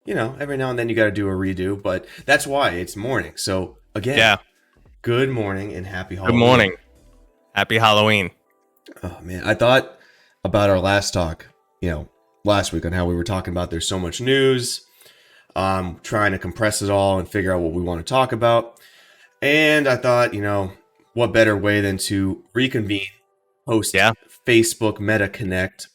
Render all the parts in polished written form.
every now and then you got to do a redo, but that's why it's morning. So again, Yeah. good morning and happy Good Halloween. morning. Happy Halloween. Oh man, I thought about our last talk, last week on how we were talking about there's so much news, trying to compress it all and figure out what we want to talk about. And I thought, what better way than to reconvene, host Yeah. Facebook Meta Connect,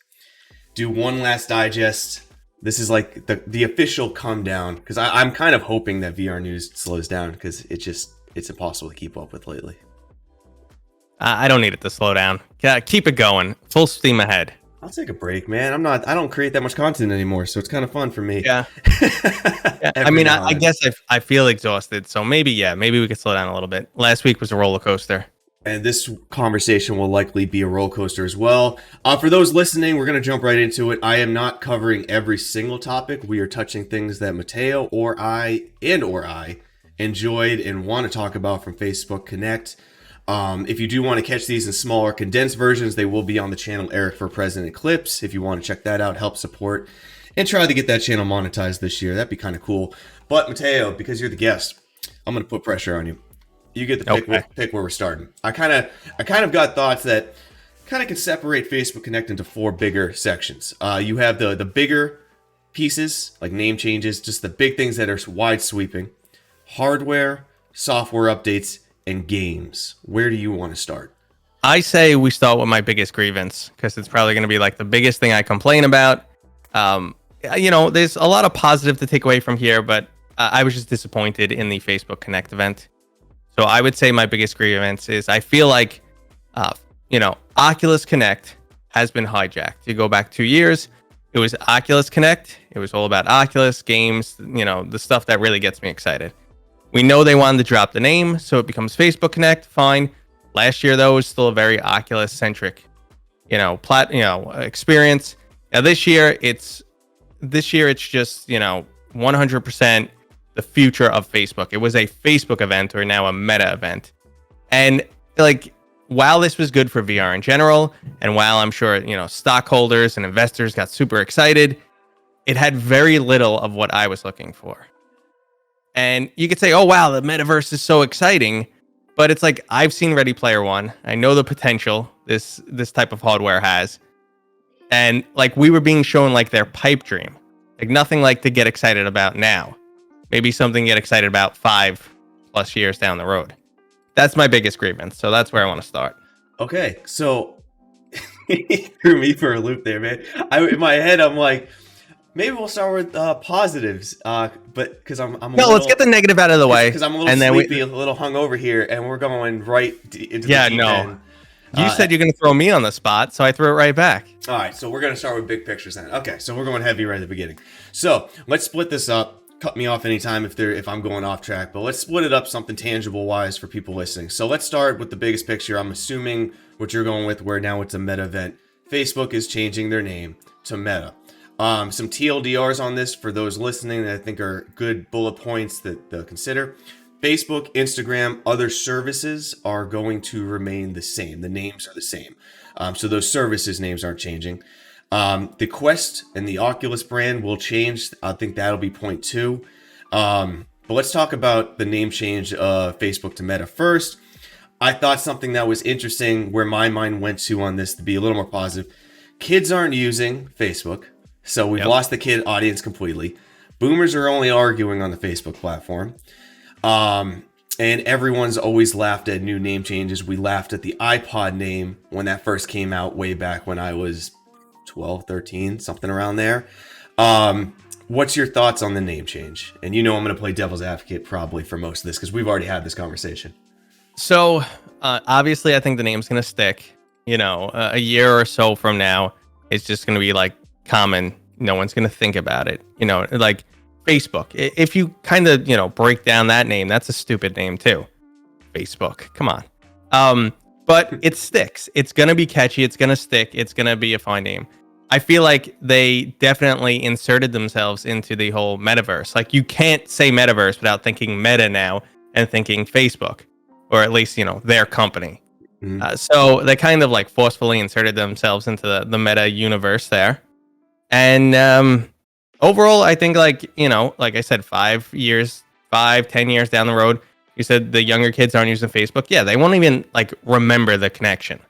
do one last digest. This is like the official come down because I'm kind of hoping that VR news slows down because it's impossible to keep up with lately. I don't need it to slow down. Yeah, keep it going. Full steam ahead. I'll take a break, man. I don't create that much content anymore, so it's kind of fun for me. Yeah. Yeah. I Every mean, now and I then. guess I feel exhausted. So maybe we could slow down a little bit. Last week was a roller coaster. And this conversation will likely be a roller coaster as well. For those listening, we're going to jump right into it. I am not covering every single topic. We are touching things that Mateo or I enjoyed and want to talk about from Facebook Connect. If you do want to catch these in smaller condensed versions, they will be on the channel Eric for President Clips. If you want to check that out, help support, and try to get that channel monetized this year. That'd be kind of cool. But Mateo, because you're the guest, I'm going to put pressure on you. You get the pick where we're starting. I kind of got thoughts that kind of can separate Facebook Connect into four bigger sections. You have the bigger pieces, like name changes, just the big things that are wide sweeping, hardware, software updates, and games. Where do you want to start? I say we start with my biggest grievance because it's probably going to be like the biggest thing I complain about. There's a lot of positive to take away from here, but I was just disappointed in the Facebook Connect event. So I would say my biggest grievance is I feel like, Oculus Connect has been hijacked. You go back 2 years, it was Oculus Connect. It was all about Oculus games, the stuff that really gets me excited. We know they wanted to drop the name, so it becomes Facebook Connect. Fine. Last year, though, was still a very Oculus-centric, experience. Now this year, it's just 100%. The future of Facebook. It was a Facebook event or now a Meta event. And while this was good for VR in general, and while I'm sure, stockholders and investors got super excited, it had very little of what I was looking for. And you could say, oh, wow, the metaverse is so exciting. But it's like, I've seen Ready Player One. I know the potential this type of hardware has. And we were being shown their pipe dream. Nothing to get excited about now. Maybe something to get excited about 5+ years down the road. That's my biggest grievance. So that's where I want to start. Okay, so you threw me for a loop there, man. In my head, I'm like, maybe we'll start with positives, but because let's get the negative out of the way. Because I'm a little sleepy, a little hungover here, and we're going right into the deep end. You said you're going to throw me on the spot, so I threw it right back. All right, so we're going to start with big pictures then. Okay, so we're going heavy right at the beginning. So let's split this up. Cut me off anytime if I'm going off track, but let's split it up something tangible wise for people listening. So let's start with the biggest picture. I'm assuming what you're going with, where now it's a Meta event. Facebook is changing their name to Meta. Some TLDRs on this for those listening that I think are good bullet points that they'll consider. Facebook, Instagram, other services are going to remain the same. The names are the same. So those services names aren't changing. The Quest and the Oculus brand will change. I think that'll be point 2. But let's talk about the name change of Facebook to Meta first. I thought something that was interesting where my mind went to on this to be a little more positive. Kids aren't using Facebook, so we've lost the kid audience completely. Boomers are only arguing on the Facebook platform. And everyone's always laughed at new name changes. We laughed at the iPod name when that first came out way back when I was 12, 13, something around there. What's your thoughts on the name change? And I'm going to play devil's advocate probably for most of this because we've already had this conversation. So obviously I think the name's going to stick. A year or so from now, it's just going to be common. No one's going to think about it. Facebook. If you kind of, break down that name, that's a stupid name too. Facebook. Come on. But it sticks. It's going to be catchy. It's going to stick. It's going to be a fine name. I feel like they definitely inserted themselves into the whole metaverse. You can't say metaverse without thinking Meta now and thinking Facebook, or at least, their company. Mm-hmm. So they kind of forcefully inserted themselves into the Meta universe there. And overall, I think like, like I said, 10 years down the road, you said the younger kids aren't using Facebook. Yeah, they won't even like remember the connection.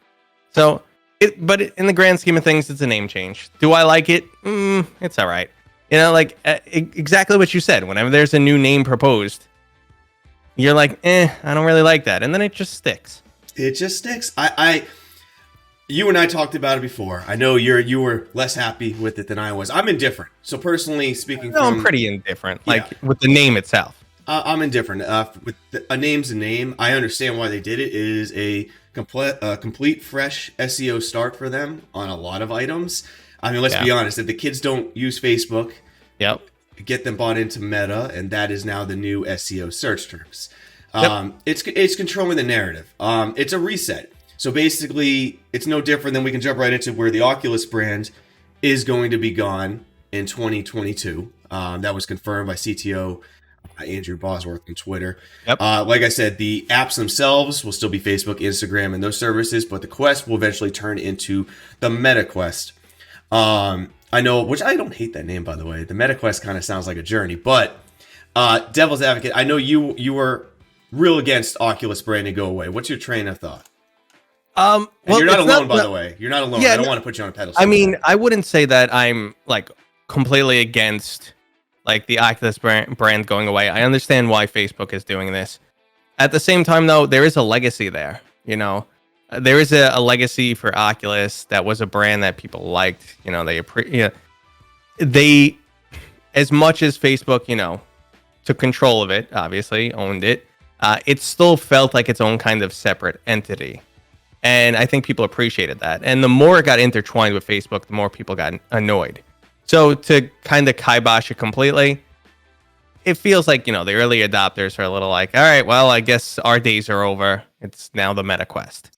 So but in the grand scheme of things, it's a name change. Do I like it? It's all right. Exactly what you said. Whenever there's a new name proposed, you're like, I don't really like that. And then it just sticks. It just sticks. You and I talked about it before. I know you were less happy with it than I was. I'm indifferent. So personally speaking, no, I'm pretty indifferent. Like with the name itself, I'm indifferent. With a name's a name. I understand why they did it. It is a complete fresh SEO start for them on a lot of items. I mean, let's be honest. If the kids don't use Facebook, get them bought into Meta, and that is now the new SEO search terms. It's controlling the narrative. It's a reset. So basically, it's no different than we can jump right into where the Oculus brand is going to be gone in 2022. That was confirmed by CTO Andrew Bosworth on Twitter. Like I said, the apps themselves will still be Facebook, Instagram, and those services, but the Quest will eventually turn into the Meta Quest. I know, which I don't hate that name, by the way. The Meta Quest kind of sounds like a journey, but devil's advocate, I know you were real against Oculus branding go away. What's your train of thought? Well, you're not alone, by the way. You're not alone. I don't want to put you on a pedestal. I mean, I wouldn't say that I'm like completely against like the Oculus brand going away. I understand why Facebook is doing this. At the same time, though, there is a legacy there. There is a legacy for Oculus that was a brand that people liked. They, as much as Facebook, took control of it, obviously owned it. It still felt like its own kind of separate entity. And I think people appreciated that. And the more it got intertwined with Facebook, the more people got annoyed. So to kind of kibosh it completely, it feels like, the early adopters are a little like, all right, well, I guess our days are over. It's now the Meta Quest.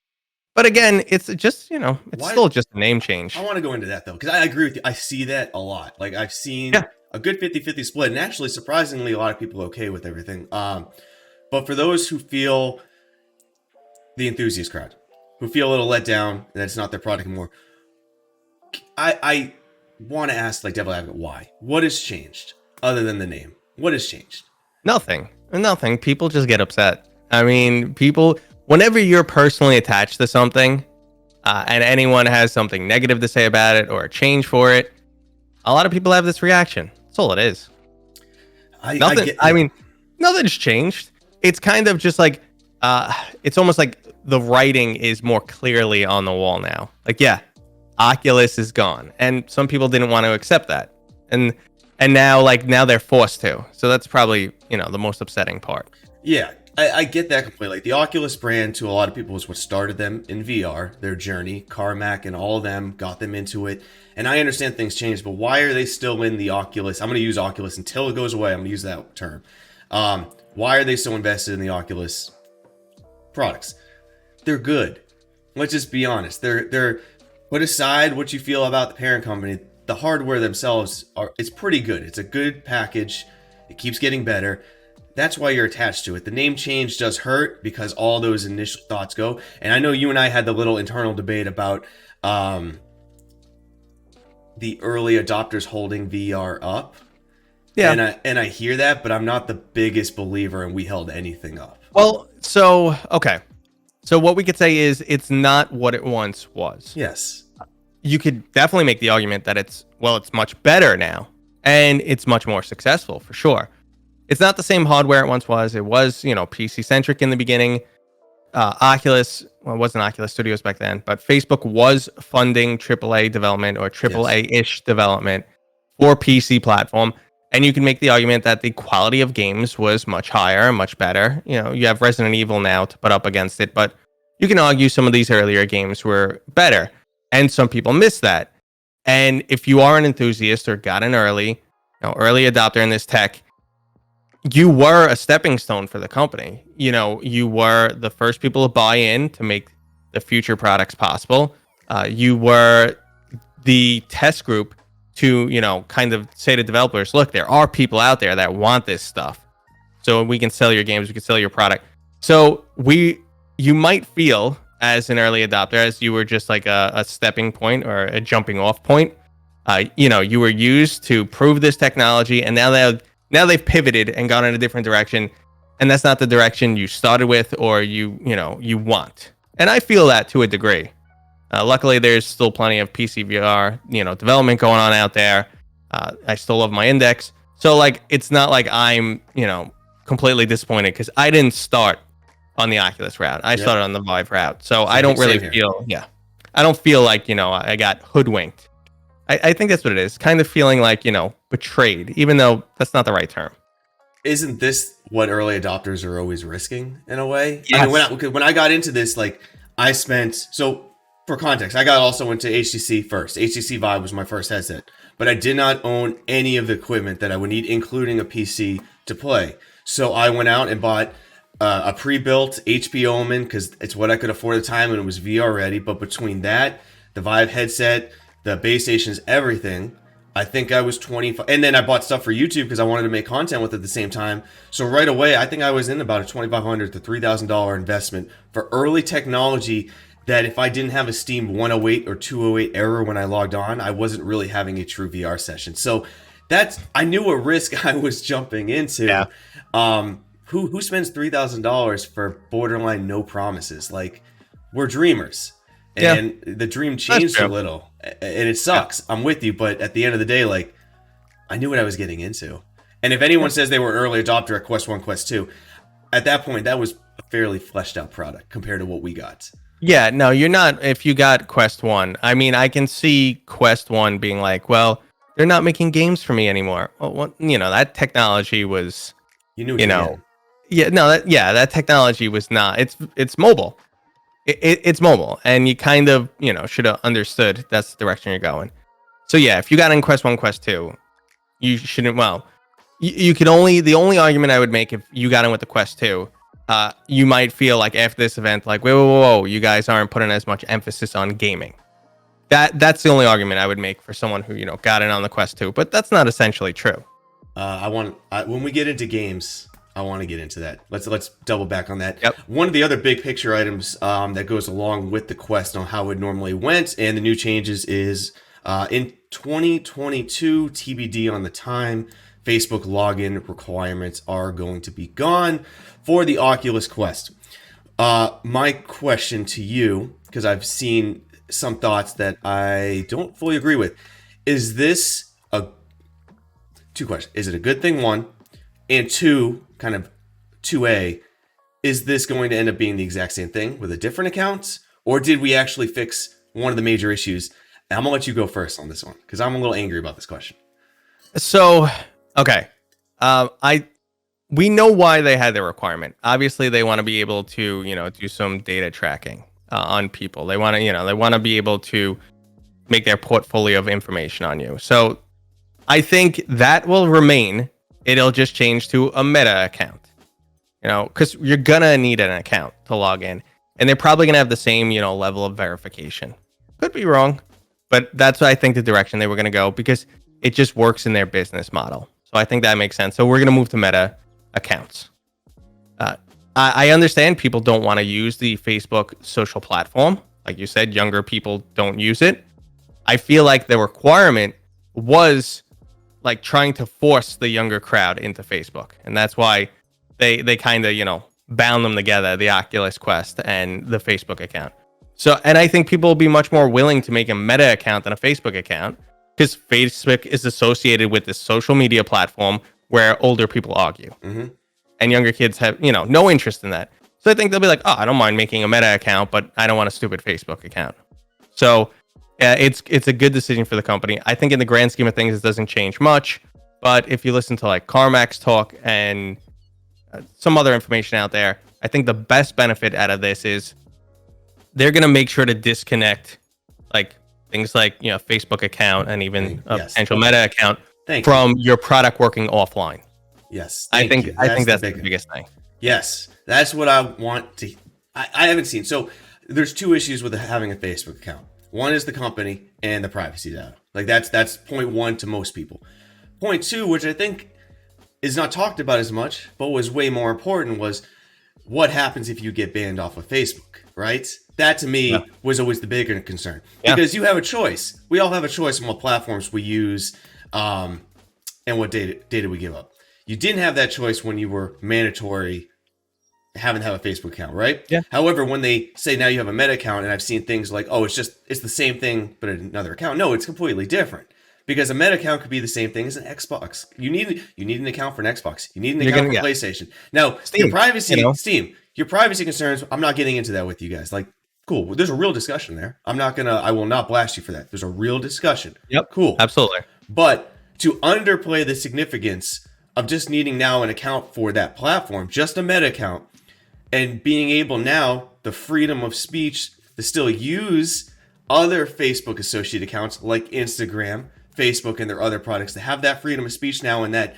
But again, it's just, it's still just a name change. I want to go into that, though, because I agree with you. I see that a lot. Like, I've seen a good 50-50 split, and actually, surprisingly, a lot of people are okay with everything. But for those who feel the enthusiast crowd, who feel a little let down that it's not their product anymore, I want to ask, like, devil advocate, why? What has changed other than the name? What has changed? Nothing. People just get upset. I mean, whenever you're personally attached to something, and anyone has something negative to say about it or a change for it, a lot of people have this reaction. That's all it is. Nothing's changed. It's kind of just like, it's almost like the writing is more clearly on the wall now. Like, Oculus is gone, and some people didn't want to accept that, and now they're forced to. So that's probably the most upsetting part. Yeah, I get that completely. The Oculus brand to a lot of people is what started them in VR, their journey. Carmack and all of them got them into it, and I understand things changed, but why are they still in the Oculus? I'm going to use Oculus until it goes away. I'm going to use that term. Why are they so invested in the Oculus products? They're good. Let's just be honest. They're put aside what you feel about the parent company. The hardware themselves it's pretty good. It's a good package. It keeps getting better. That's why you're attached to it. The name change does hurt because all those initial thoughts go. And I know you and I had the little internal debate about the early adopters holding VR up. Yeah. And I hear that, but I'm not the biggest believer in we held anything up. Well, okay. So what we could say is it's not what it once was. Yes. You could definitely make the argument that it's much better now, and it's much more successful for sure. It's not the same hardware it once was. It was, PC centric in the beginning. Oculus, well, it wasn't Oculus Studios back then, but Facebook was funding AAA development or AAA-ish development for PC platform. And you can make the argument that the quality of games was much higher and much better. You have Resident Evil now to put up against it, but you can argue some of these earlier games were better. And some people miss that. And if you are an enthusiast or got in early adopter in this tech, you were a stepping stone for the company. You were the first people to buy in to make the future products possible. You were the test group to, kind of say to developers, look, there are people out there that want this stuff. So we can sell your games, we can sell your product. So you might feel as an early adopter, as you were just like a stepping point or a jumping off point, You were used to prove this technology, and now they've pivoted and gone in a different direction, and that's not the direction you started with or you want. And I feel that to a degree. Luckily, there's still plenty of PC VR development going on out there. I still love my Index, so like it's not like I'm completely disappointed because I didn't start on the Oculus route. I started on the Vive route, so I don't really feel I don't feel like I got hoodwinked. I think that's what it is. Kind of feeling like betrayed, even though that's not the right term. Isn't this what early adopters are always risking in a way? Yes. I mean, when I got into this, like I spent for context, I got also into HTC first. HTC Vive was my first headset, but I did not own any of the equipment that I would need, including a PC to play. So I went out and bought a pre-built HP Omen because it's what I could afford at the time and it was VR ready. But between that, the Vive headset, the base stations, everything, I think I was 25. And then I bought stuff for YouTube because I wanted to make content with it at the same time. So right away, I think I was in about a $2,500 to $3,000 investment for early technology that if I didn't have a Steam 108 or 208 error when I logged on, I wasn't really having a true VR session. So I knew what risk I was jumping into. Yeah. Who spends $3,000 for borderline no promises? Like, we're dreamers. And the dream changed a little. And it sucks. Yeah. I'm with you. But at the end of the day, like, I knew what I was getting into. And if anyone says they were an early adopter at Quest 1, Quest 2, at that point, that was a fairly fleshed out product compared to what we got. Yeah, no, you're not. If you got Quest 1, I mean, I can see Quest 1 being like, well, they're not making games for me anymore. Well, that technology was, that technology was not. It's mobile. It's mobile, and you kind of, should have understood that's the direction you're going. So yeah, if you got in Quest 1, Quest 2, you shouldn't. Well, you could only. The only argument I would make if you got in with the Quest 2. You might feel like after this event, like, whoa, you guys aren't putting as much emphasis on gaming. That's the only argument I would make for someone who, got in on the Quest 2, but that's not essentially true. When we get into games, I want to get into that. Let's double back on that. Yep. One of the other big picture items that goes along with the Quest on how it normally went and the new changes is in 2022, TBD on the time, Facebook login requirements are going to be gone for the Oculus Quest. My question to you, because I've seen some thoughts that I don't fully agree with, is this two questions. Is it a good thing, one? And two, kind of 2A, is this going to end up being the exact same thing with a different account? Or did we actually fix one of the major issues? And I'm going to let you go first on this one, because I'm a little angry about this question. So, okay. We know why they had the requirement. Obviously, they want to be able to, do some data tracking on people. They want to be able to make their portfolio of information on you. So I think that will remain. It'll just change to a Meta account, because you're going to need an account to log in. And they're probably going to have the same, level of verification. Could be wrong, but that's what I think the direction they were going to go, because it just works in their business model. So I think that makes sense. So we're going to move to Meta accounts. I understand people don't want to use the Facebook social platform. Like you said, younger people don't use it. I feel like the requirement was like trying to force the younger crowd into Facebook. And that's why they kind of, bound them together, the Oculus Quest and the Facebook account. So, and I think people will be much more willing to make a Meta account than a Facebook account, because Facebook is associated with this social media platform where older people argue. Mm-hmm. And younger kids have, no interest in that. So I think they'll be like, I don't mind making a Meta account, but I don't want a stupid Facebook account. So it's a good decision for the company. I think in the grand scheme of things, it doesn't change much. But if you listen to like Carmack's talk and some other information out there, I think the best benefit out of this is they're going to make sure to disconnect like things like, Facebook account and even a potential Meta account from your product working offline. Yes. I think that's the biggest thing. Yes. That's what I want to. I haven't seen. So there's two issues with having a Facebook account. One is the company and the privacy data. Like that's point one to most people. Point two, which I think is not talked about as much, but was way more important, was what happens if you get banned off of Facebook, right? That to me Yeah. was always the bigger concern, Yeah. because you have a choice. We all have a choice on what platforms we use, and what data we give up. You didn't have that choice when you were mandatory having to have a Facebook account, right? Yeah. However, when they say now you have a Meta account, and I've seen things like, oh, it's the same thing but another account. No, it's completely different. Because a Meta account could be the same thing as an Xbox. You need an account for an Xbox. You need an account for PlayStation. Now, Steam, your privacy concerns, I'm not getting into that with you guys. Like, cool. There's a real discussion there. I will not blast you for that. There's a real discussion. Yep. Cool. Absolutely. But to underplay the significance of just needing now an account for that platform, just a Meta account, and being able now, the freedom of speech to still use other Facebook associate accounts like Instagram, Facebook, and their other products, to have that freedom of speech now, and that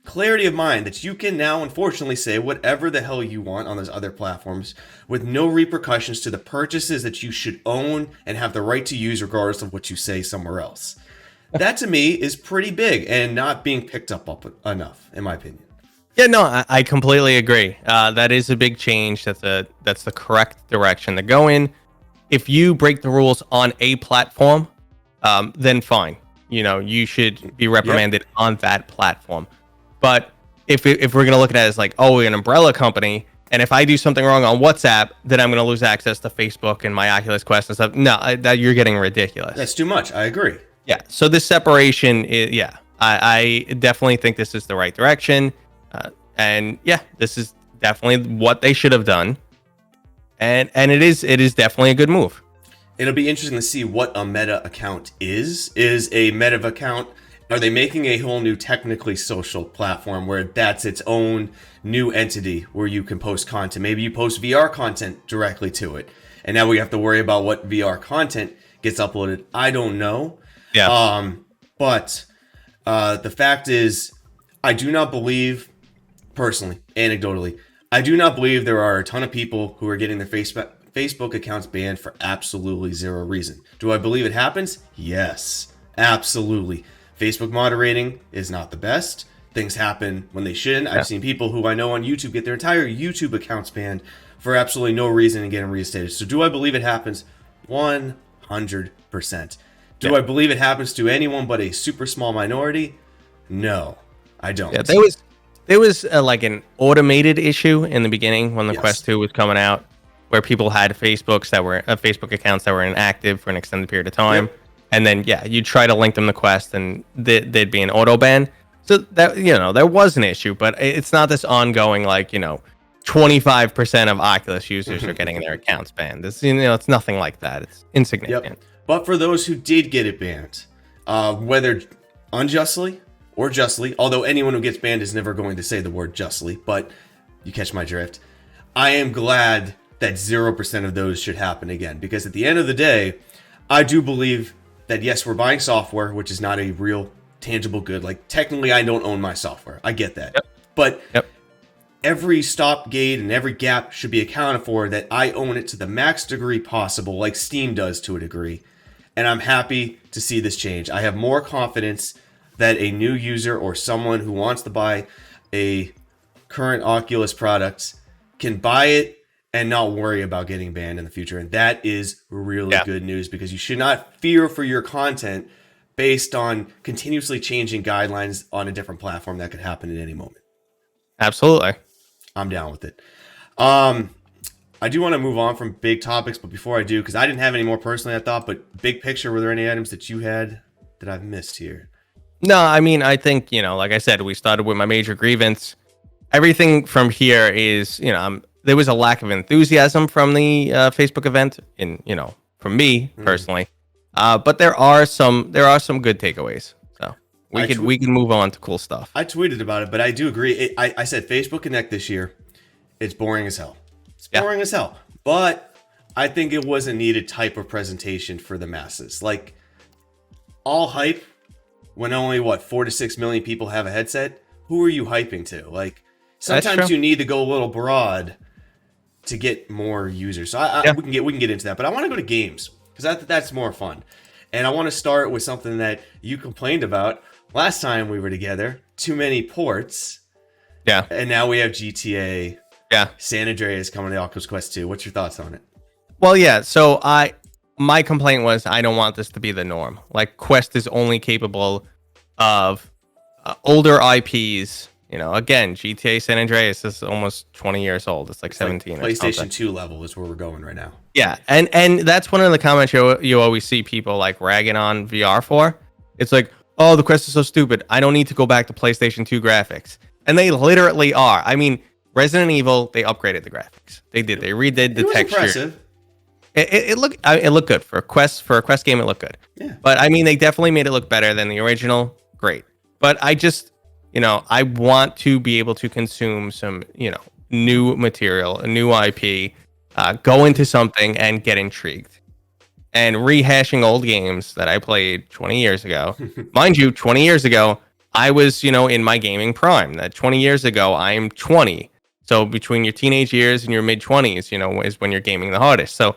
clarity of mind that you can now unfortunately say whatever the hell you want on those other platforms with no repercussions to the purchases that you should own and have the right to use regardless of what you say somewhere else. That to me is pretty big and not being picked up enough, in my opinion. Yeah, no, I completely agree. That is a big change. That's the correct direction to go in. If you break the rules on a platform, then fine. You should be reprimanded on that platform. But if we're gonna look at it as like, oh, we're an umbrella company, and if I do something wrong on WhatsApp, then I'm gonna lose access to Facebook and my Oculus Quest and stuff. No, that you're getting ridiculous. That's too much. I agree. Yeah. So this separation is, I definitely think this is the right direction. And yeah, this is definitely what they should have done. And it is definitely a good move. It'll be interesting to see what a Meta account is. Is a Meta account, are they making a whole new technically social platform where that's its own new entity where you can post content? Maybe you post VR content directly to it. And now we have to worry about what VR content gets uploaded. I don't know. Yeah. But the fact is, I do not believe, personally, anecdotally, I do not believe there are a ton of people who are getting their Facebook accounts banned for absolutely zero reason. Do I believe it happens? Yes, absolutely. Facebook moderating is not the best. Things happen when they shouldn't. Yeah. I've seen people who I know on YouTube get their entire YouTube accounts banned for absolutely no reason and get them reinstated. So do I believe it happens? 100%. Do I believe it happens to anyone but a super small minority? No, I don't. Yeah, there was like an automated issue in the beginning when the Quest 2 was coming out, where people had Facebook accounts that were inactive for an extended period of time. Yep. And then, you try to link them to Quest and they'd be an auto ban. So that, there was an issue, but it's not this ongoing, 25% of Oculus users are getting their accounts banned. It's, it's nothing like that. It's insignificant. Yep. But for those who did get it banned, whether unjustly or justly, although anyone who gets banned is never going to say the word justly, but you catch my drift, I am glad that 0% of those should happen again. Because at the end of the day, I do believe that, yes, we're buying software, which is not a real tangible good. Like, technically, I don't own my software. I get that. Yep. But every stop gate and every gap should be accounted for, that I own it to the max degree possible, like Steam does to a degree. And I'm happy to see this change. I have more confidence that a new user or someone who wants to buy a current Oculus product can buy it and not worry about getting banned in the future. And that is really good news, because you should not fear for your content based on continuously changing guidelines on a different platform that could happen at any moment. Absolutely. I'm down with it. I do want to move on from big topics, but before I do, because I didn't have any more personally, I thought, but big picture, were there any items that you had that I've missed here? No, I mean, I think, like I said, we started with my major grievance. Everything from here is, there was a lack of enthusiasm from the Facebook event, from me personally. But there are some good takeaways. So we can move on to cool stuff. I tweeted about it, but I do agree. I said Facebook Connect this year, it's boring as hell. It's boring as hell. But I think it was a needed type of presentation for the masses. Like, all hype when only 4 to 6 million people have a headset. Who are you hyping to? Like, sometimes you need to go a little broad to get more users. So we can get into that, but I want to go to games, because that's more fun. And I want to start with something that you complained about last time we were together: too many ports. Yeah. And now we have GTA Yeah. San Andreas coming to Oculus Quest 2. What's your thoughts on it? Well, yeah. So my complaint was I don't want this to be the norm. Like Quest is only capable of older IPs. You know, again, GTA San Andreas is almost 20 years old. It's like 17 like or PlayStation something. 2 level is where we're going right now. Yeah, and that's one of the comments you always see people like ragging on VR for. It's like, oh, the Quest is so stupid. I don't need to go back to PlayStation 2 graphics. And they literally are. I mean, Resident Evil, they upgraded the graphics. They did. They redid the texture. Impressive. It looked good for a Quest game. It looked good. Yeah. But I mean, they definitely made it look better than the original. Great. But I just, I want to be able to consume some, new material, a new IP, go into something and get intrigued. And rehashing old games that I played 20 years ago. Mind you, 20 years ago, I was, in my gaming prime. That 20 years ago, I'm 20. So between your teenage years and your mid 20s, is when you're gaming the hardest. So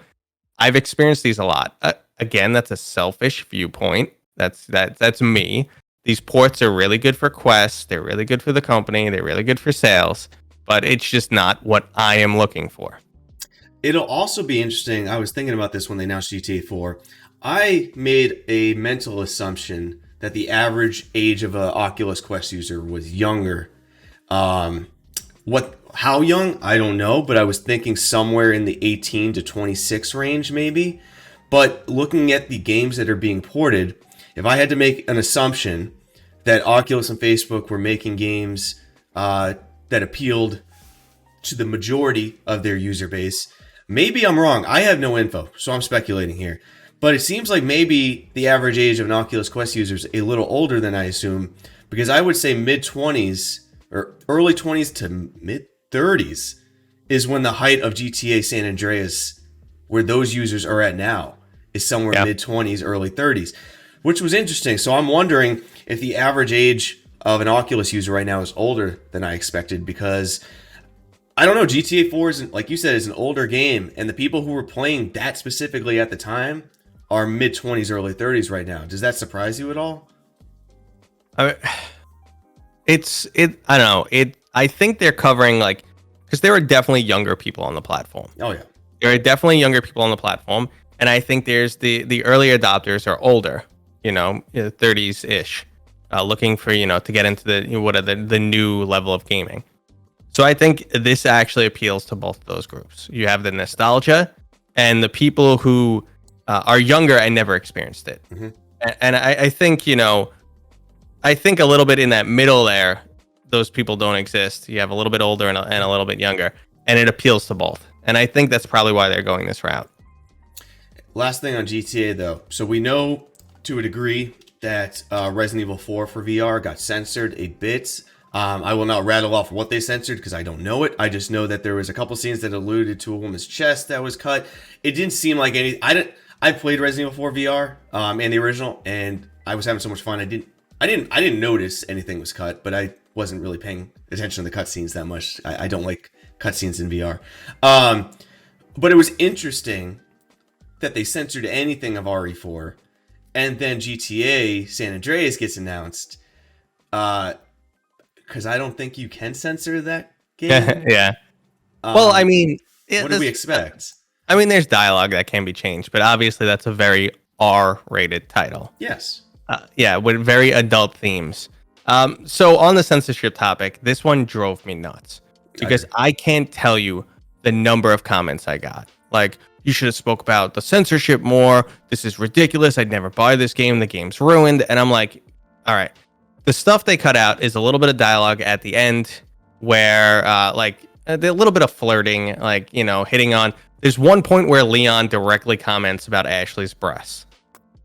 I've experienced these a lot. Again, that's a selfish viewpoint. That's me. These ports are really good for Quest. They're really good for the company. They're really good for sales. But it's just not what I am looking for. It'll also be interesting. I was thinking about this when they announced GTA 4. I made a mental assumption that the average age of an Oculus Quest user was younger. How young? I don't know, but I was thinking somewhere in the 18 to 26 range maybe. But looking at the games that are being ported, if I had to make an assumption that Oculus and Facebook were making games that appealed to the majority of their user base, maybe I'm wrong. I have no info, so I'm speculating here. But it seems like maybe the average age of an Oculus Quest user is a little older than I assume, because I would say mid-20s or early 20s to mid-30s is when the height of GTA San Andreas, where those users are at now, is somewhere mid-20s, early 30s, which was interesting. So I'm wondering if the average age of an Oculus user right now is older than I expected, because I don't know, GTA 4 is, like you said, is an older game, and the people who were playing that specifically at the time are mid-20s, early 30s right now. Does that surprise you at all? I don't know. I think they're covering, like, because there are definitely younger people on the platform. Oh, yeah. There are definitely younger people on the platform, and I think there's the early adopters are older, 30s-ish, looking for, to get into the new level of gaming. So I think this actually appeals to both of those groups. You have the nostalgia and the people who are younger and never experienced it. Mm-hmm. And I think, I think a little bit in that middle there, those people don't exist. You have a little bit older and a little bit younger, and it appeals to both. And I think that's probably why they're going this route. Last thing on GTA, though. So we know to a degree that Resident Evil 4 for VR got censored a bit. I will not rattle off what they censored because I don't know it. I just know that there was a couple scenes that alluded to a woman's chest that was cut. It didn't seem like any. I played Resident Evil 4 VR and the original, and I was having so much fun. I didn't notice anything was cut, but I wasn't really paying attention to the cutscenes that much. I don't like cutscenes in VR. But it was interesting that they censored anything of RE4, and then GTA San Andreas gets announced. Because I don't think you can censor that game. Yeah. Well, I mean, what do we expect? I mean, there's dialogue that can be changed, but obviously that's a very R-rated title. Yes. Yeah, with very adult themes. So on the censorship topic, this one drove me nuts because I can't tell you the number of comments I got. Like, you should have spoke about the censorship more. This is ridiculous. I'd never buy this game. The game's ruined. And I'm like, all right. The stuff they cut out is a little bit of dialogue at the end where, a little bit of flirting, hitting on. There's one point where Leon directly comments about Ashley's breasts.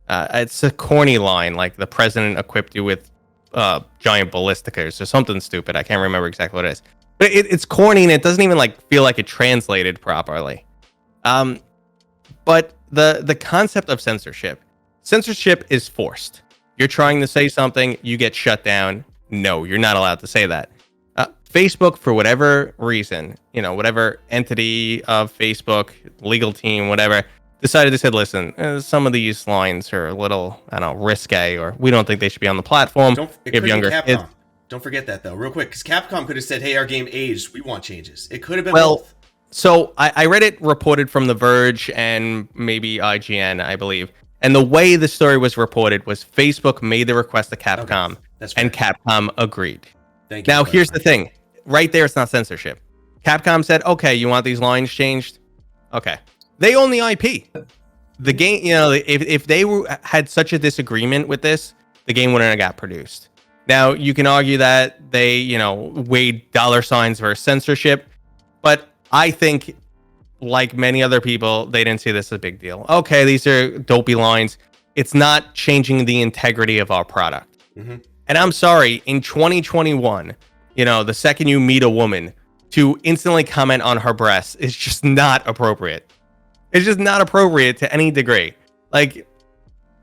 It's a corny line, like the president equipped you with giant ballisticas or something stupid. I can't remember exactly what it is. But it's corny and it doesn't even feel like it translated properly. But the concept of censorship is forced. You're trying to say something, you get shut down. No, you're not allowed to say that. Facebook, for whatever reason, whatever entity of Facebook, legal team, whatever, decided to say, listen, some of these lines are a little, risque, or we don't think they should be on the platform. It could be Capcom. Don't forget that though, real quick, because Capcom could have said, "Hey, our game aged. We want changes." It could have been both. So I read it reported from The Verge and maybe IGN, I believe. And the way the story was reported was Facebook made the request to Capcom, and Capcom agreed. Thank you. Now, here's the thing. Right there, it's not censorship. Capcom said, okay, you want these lines changed? Okay. They own the IP. The game, if they had such a disagreement with this, the game wouldn't have got produced. Now, you can argue that they, weighed dollar signs versus censorship, but I think, like many other people, they didn't see this as a big deal. Okay, these are dopey lines. It's not changing the integrity of our product. Mm-hmm. And I'm sorry, in 2021, the second you meet a woman, to instantly comment on her breasts is just not appropriate. It's just not appropriate to any degree. Like,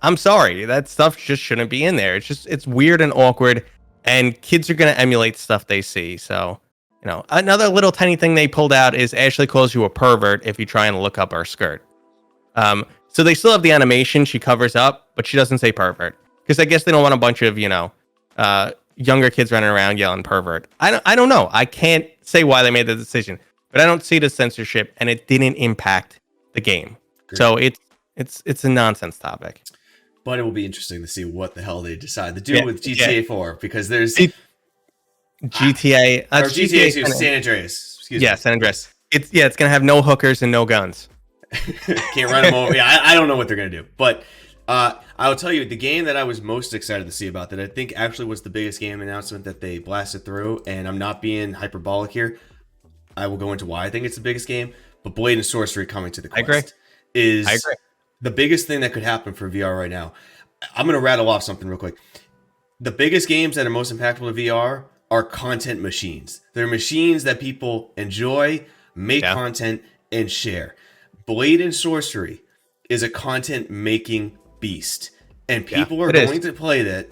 I'm sorry, that stuff just shouldn't be in there. It's weird and awkward, and kids are going to emulate stuff they see. So, another little tiny thing they pulled out is Ashley calls you a pervert if you try and look up her skirt. So they still have the animation she covers up, but she doesn't say pervert. Because I guess they don't want a bunch of, younger kids running around yelling pervert. I don't know. I can't say why they made the decision, but I don't see it as censorship, and it didn't impact the game. Great. So it's a nonsense topic. But it will be interesting to see what the hell they decide to do with GTA 4, because there's GTA or GTA 2, San Andreas. Excuse me. San Andreas. It's gonna have no hookers and no guns. Can't run them over. Yeah, I don't know what they're gonna do, but I'll tell you the game that I was most excited to see about, that I think actually was the biggest game announcement that they blasted through, and I'm not being hyperbolic here. I will go into why I think it's the biggest game, but Blade and Sorcery coming to the Quest is the biggest thing that could happen for VR right now. I'm going to rattle off something real quick. The biggest games that are most impactful to VR are content machines. They're machines that people enjoy, make content, and share. Blade and Sorcery is a content making beast, and people are going to play that,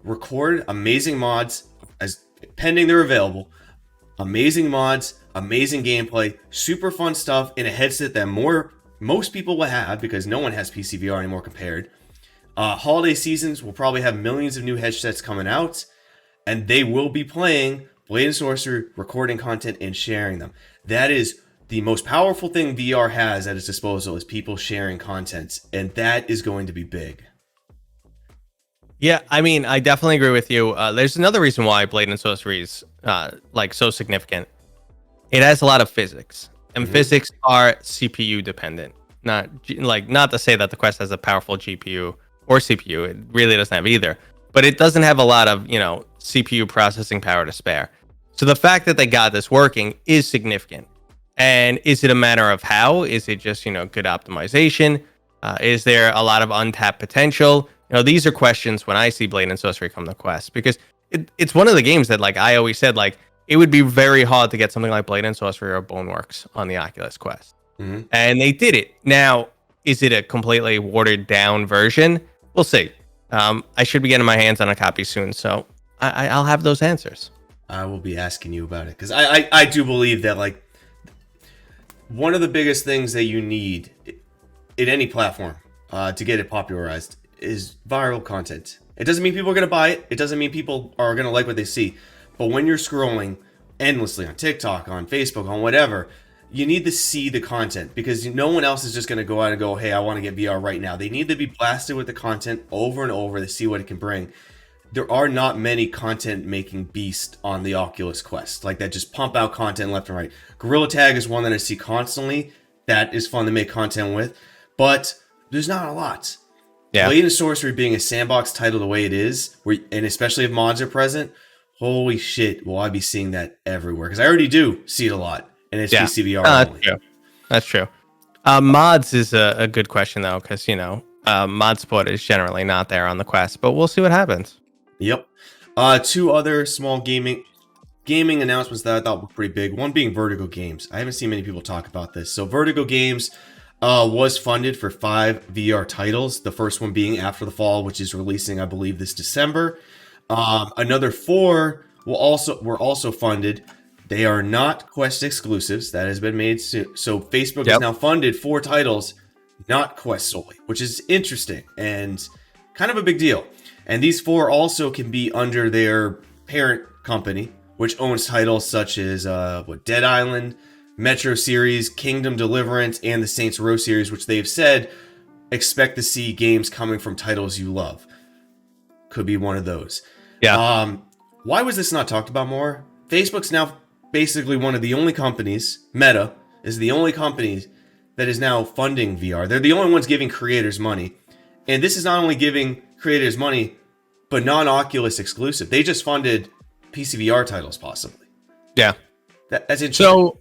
record amazing mods as pending they're available, amazing mods, amazing gameplay, super fun stuff in a headset that most people will have, because no one has PC VR anymore compared. Holiday seasons will probably have millions of new headsets coming out, and they will be playing Blade and Sorcery, recording content and sharing them. That is the most powerful thing VR has at its disposal, is people sharing content, and that is going to be big. Yeah, I mean, I definitely agree with you. There's another reason why Blade and Sorcery is so significant. It has a lot of physics, and physics are CPU dependent. Not to say that the Quest has a powerful GPU or CPU. It really doesn't have either, but it doesn't have a lot of CPU processing power to spare. So the fact that they got this working is significant. And is it a matter of how? Is it just, good optimization? Is there a lot of untapped potential? These are questions when I see Blade and Sorcery come to Quest, because it's one of the games that, I always said, it would be very hard to get something like Blade and Sorcery or Boneworks on the Oculus Quest. Mm-hmm. And they did it. Now, is it a completely watered down version? We'll see. I should be getting my hands on a copy soon, so I'll have those answers. I will be asking you about it, because I do believe that, one of the biggest things that you need in any platform to get it popularized is viral content. It doesn't mean people are going to buy it. It doesn't mean people are going to like what they see. But when you're scrolling endlessly on TikTok, on Facebook, on whatever, you need to see the content, because no one else is just going to go out and go, hey, I want to get VR right now. They need to be blasted with the content over and over to see what it can bring. There are not many content making beasts on the Oculus Quest that just pump out content left and right. Gorilla Tag is one that I see constantly. That is fun to make content with, but there's not a lot. Yeah. Blade and Sorcery being a sandbox title the way it is, and especially if mods are present, holy shit, will I be seeing that everywhere? Because I already do see it a lot, and it's PCVR only. That's true. Mods is a good question, though, because, mod support is generally not there on the Quest, but we'll see what happens. Yep. Two other small gaming announcements that I thought were pretty big. One being Vertigo Games. I haven't seen many people talk about this. So Vertigo Games was funded for 5 VR titles. The first one being After the Fall, which is releasing, I believe, this December. Another 4 were also funded. They are not Quest exclusives. That has been made soon. So Facebook has now funded 4 titles, not Quest solely, which is interesting and kind of a big deal. And these 4 also can be under their parent company, which owns titles such as Dead Island, Metro series, Kingdom Deliverance, and the Saints Row series, which they've said expect to see games coming from titles you love. Could be one of those. Yeah. Why was this not talked about more? Facebook's now basically one of the only companies, Meta is the only company that is now funding VR. They're the only ones giving creators money. And this is not only giving creators money, but non-Oculus exclusive. They just funded PCVR titles, possibly. Yeah. That's interesting.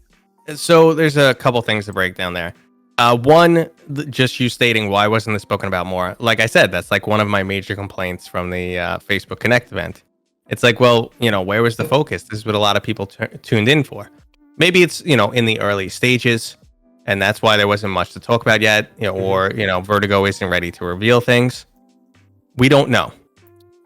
So there's a couple things to break down there. One, just you stating why wasn't this spoken about more? Like I said, that's like one of my major complaints from the Facebook Connect event. It's like, well, where was the focus? This is what a lot of people tuned in for. Maybe it's, in the early stages, and that's why there wasn't much to talk about yet, or, Vertigo isn't ready to reveal things. We don't know.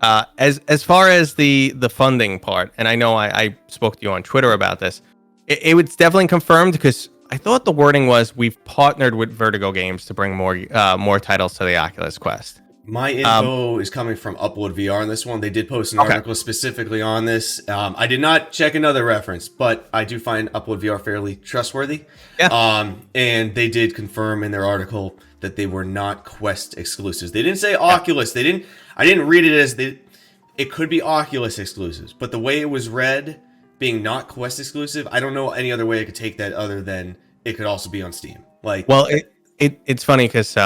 As far as the funding part, and I know I spoke to you on Twitter about this, it was definitely confirmed because I thought the wording was we've partnered with Vertigo Games to bring more titles to the Oculus Quest. My info is coming from Upload VR on this one. They did post an article specifically on this. I did not check another reference, but I do find Upload VR fairly trustworthy. Yeah. And they did confirm in their article that they were not Quest exclusives. They didn't say Oculus. I didn't read it as it could be Oculus exclusives, but the way it was read, being not Quest exclusive, I don't know any other way I could take that other than it could also be on Steam. Well, it's funny because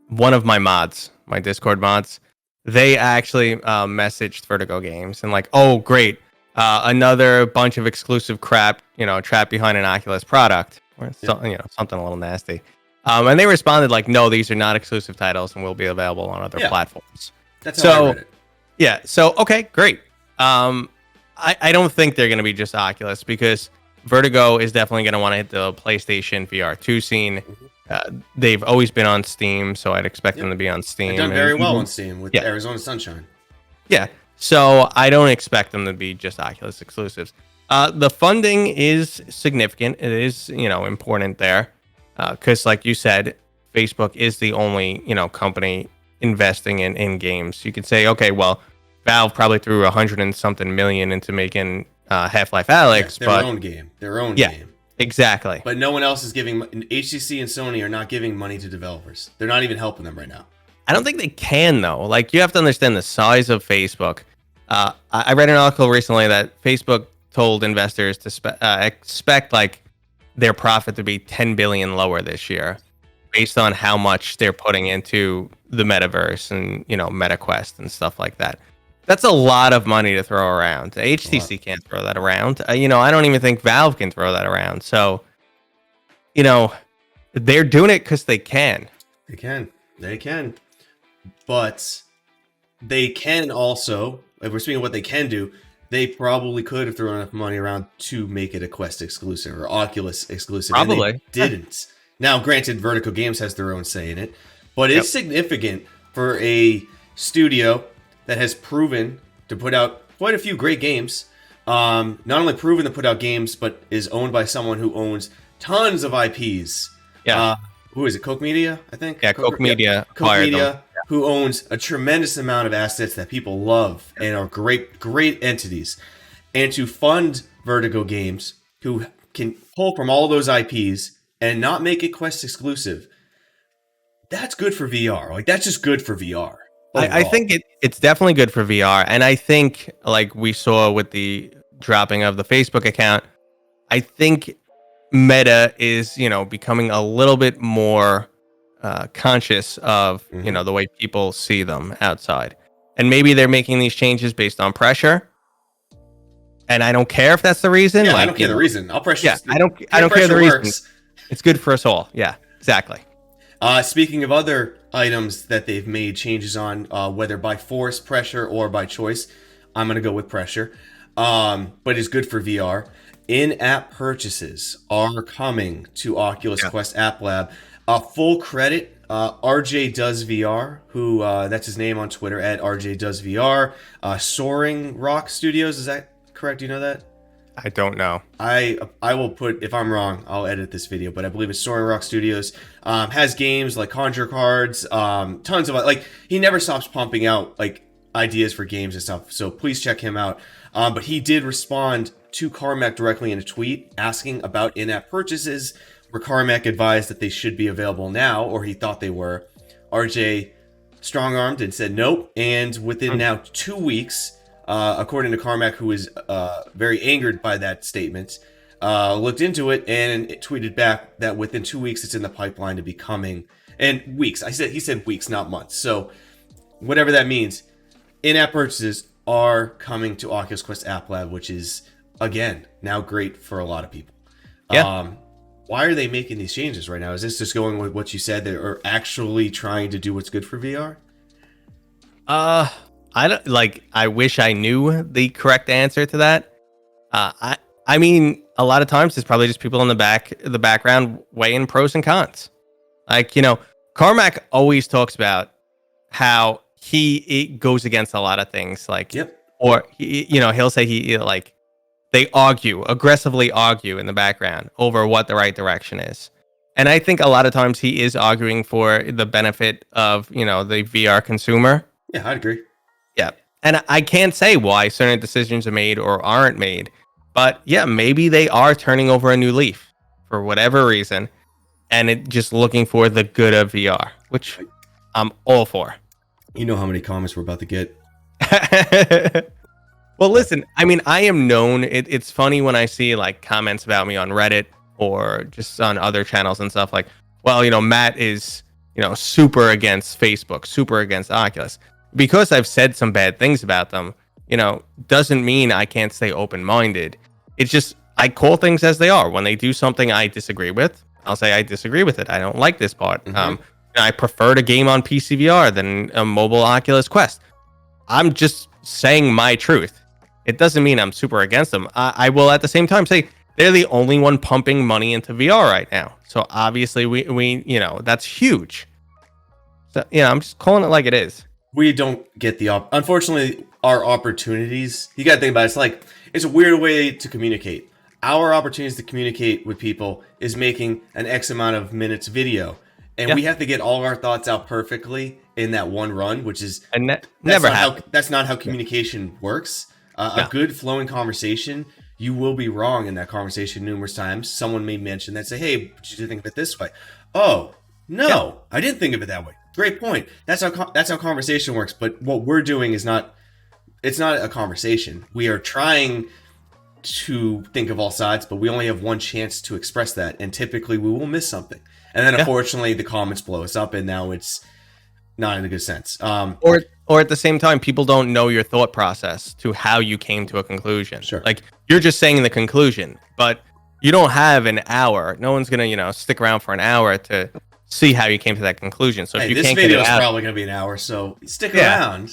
one of my Discord mods, they actually messaged Vertigo Games and like, oh great, another bunch of exclusive crap, trapped behind an Oculus product, or something a little nasty. And they responded like, no, these are not exclusive titles and will be available on other platforms. That's how I read it. Yeah. So okay, great. I don't think they're going to be just Oculus because Vertigo is definitely going to want to hit the PlayStation VR 2 scene. They've always been on Steam, so I'd expect them to be on Steam. They've done very well on Steam with Arizona Sunshine. Yeah, so I don't expect them to be just Oculus exclusives. The funding is significant. It is, important there because, like you said, Facebook is the only, company investing in games. You could say, okay, well, Valve probably threw 100 and something million into making Half-Life Alyx, their own game. Exactly. But no one else is giving. HTC and Sony are not giving money to developers. They're not even helping them right now. I don't think they can though. Like you have to understand the size of Facebook. I read an article recently that Facebook told investors to expect like their profit to be 10 billion lower this year, based on how much they're putting into the metaverse and MetaQuest and stuff like that. That's a lot of money to throw around. HTC can't throw that around. I don't even think Valve can throw that around. So, they're doing it because they can. They can. But they can also, if we're speaking of what they can do, they probably could have thrown enough money around to make it a Quest exclusive or Oculus exclusive. Probably. And they didn't. Now, granted, Vertigo Games has their own say in it, but it's significant for a studio that has proven to put out quite a few great games. Not only proven to put out games, but is owned by someone who owns tons of IPs. Yeah. Who is it? Koch Media, I think? Yeah, Koch Media. Koch Media, who owns a tremendous amount of assets that people love and are great entities. And to fund Vertigo Games, who can pull from all those IPs and not make it Quest exclusive, that's good for VR. That's just good for VR. I think it's definitely good for VR. And I think, like we saw with the dropping of the Facebook account, I think Meta is, becoming a little bit more conscious of, the way people see them outside. And maybe they're making these changes based on pressure. And I don't care if that's the reason. Yeah, I don't care the reason. I'll pressure. Yeah, I don't care the reason. It's good for us all. Yeah, exactly. Speaking of other items that they've made changes on, whether by force, pressure, or by choice, I'm going to go with pressure. But it's good for VR. In-app purchases are coming to Oculus Quest App Lab. Full credit, RJ Does VR, who that's his name on Twitter, at RJ Does VR. Soaring Rock Studios, is that correct? Do you know that? I don't know. I will put, if I'm wrong, I'll edit this video, but I believe it's Soaring Rock Studios. Has games like Conjure Cards, tons of, he never stops pumping out, ideas for games and stuff, so please check him out. But he did respond to Carmack directly in a tweet asking about in-app purchases, where Carmack advised that they should be available now, or he thought they were. RJ strong-armed and said nope, and within now 2 weeks, according to Carmack, who was very angered by that statement, looked into it and it tweeted back that within 2 weeks it's in the pipeline to be coming. And weeks, he said weeks, not months. So whatever that means, in-app purchases are coming to Oculus Quest App Lab, which is, again, now great for a lot of people. Yeah. Why are they making these changes right now? Is this just going with what you said? They are actually trying to do what's good for VR? I don't I wish I knew the correct answer to that. I mean, a lot of times it's probably just people in the background weighing pros and cons. Like, Carmack always talks about how it goes against a lot of things. Like, yep. Or he'll say they aggressively argue in the background over what the right direction is. And I think a lot of times he is arguing for the benefit of, the VR consumer. Yeah, I'd agree. Yeah. And I can't say why certain decisions are made or aren't made. But yeah, maybe they are turning over a new leaf for whatever reason. And it just looking for the good of VR, which I'm all for. You know how many comments we're about to get. Well, listen, I mean, I am known. It's funny when I see comments about me on Reddit or just on other channels and stuff like, well, Matt is, super against Facebook, super against Oculus. Because I've said some bad things about them, doesn't mean I can't stay open-minded. It's just, I call things as they are. When they do something I disagree with, I'll say I disagree with it. I don't like this part. Mm-hmm. I prefer to game on PC VR than a mobile Oculus Quest. I'm just saying my truth. It doesn't mean I'm super against them. I will at the same time say they're the only one pumping money into VR right now. So obviously we that's huge. So I'm just calling it like it is. We don't get unfortunately, our opportunities, you got to think about it. It's a weird way to communicate. Our opportunities to communicate with people is making an X amount of minutes video. And we have to get all of our thoughts out perfectly in that one run, which is that's not how communication works. A good flowing conversation, you will be wrong in that conversation numerous times. Someone may mention that, say, hey, did you think of it this way? Oh, no, I didn't think of it that way. Great point. That's how conversation works. But what we're doing is it's not a conversation. We are trying to think of all sides, but we only have one chance to express that. And typically we will miss something. And then unfortunately the comments blow us up and now it's not in a good sense. Or at the same time, people don't know your thought process to how you came to a conclusion. Sure. You're just saying the conclusion, but you don't have an hour. No one's going to, stick around for an hour to see how you came to that conclusion. So if you this can't video get it is out, probably going to be an hour, so stick around.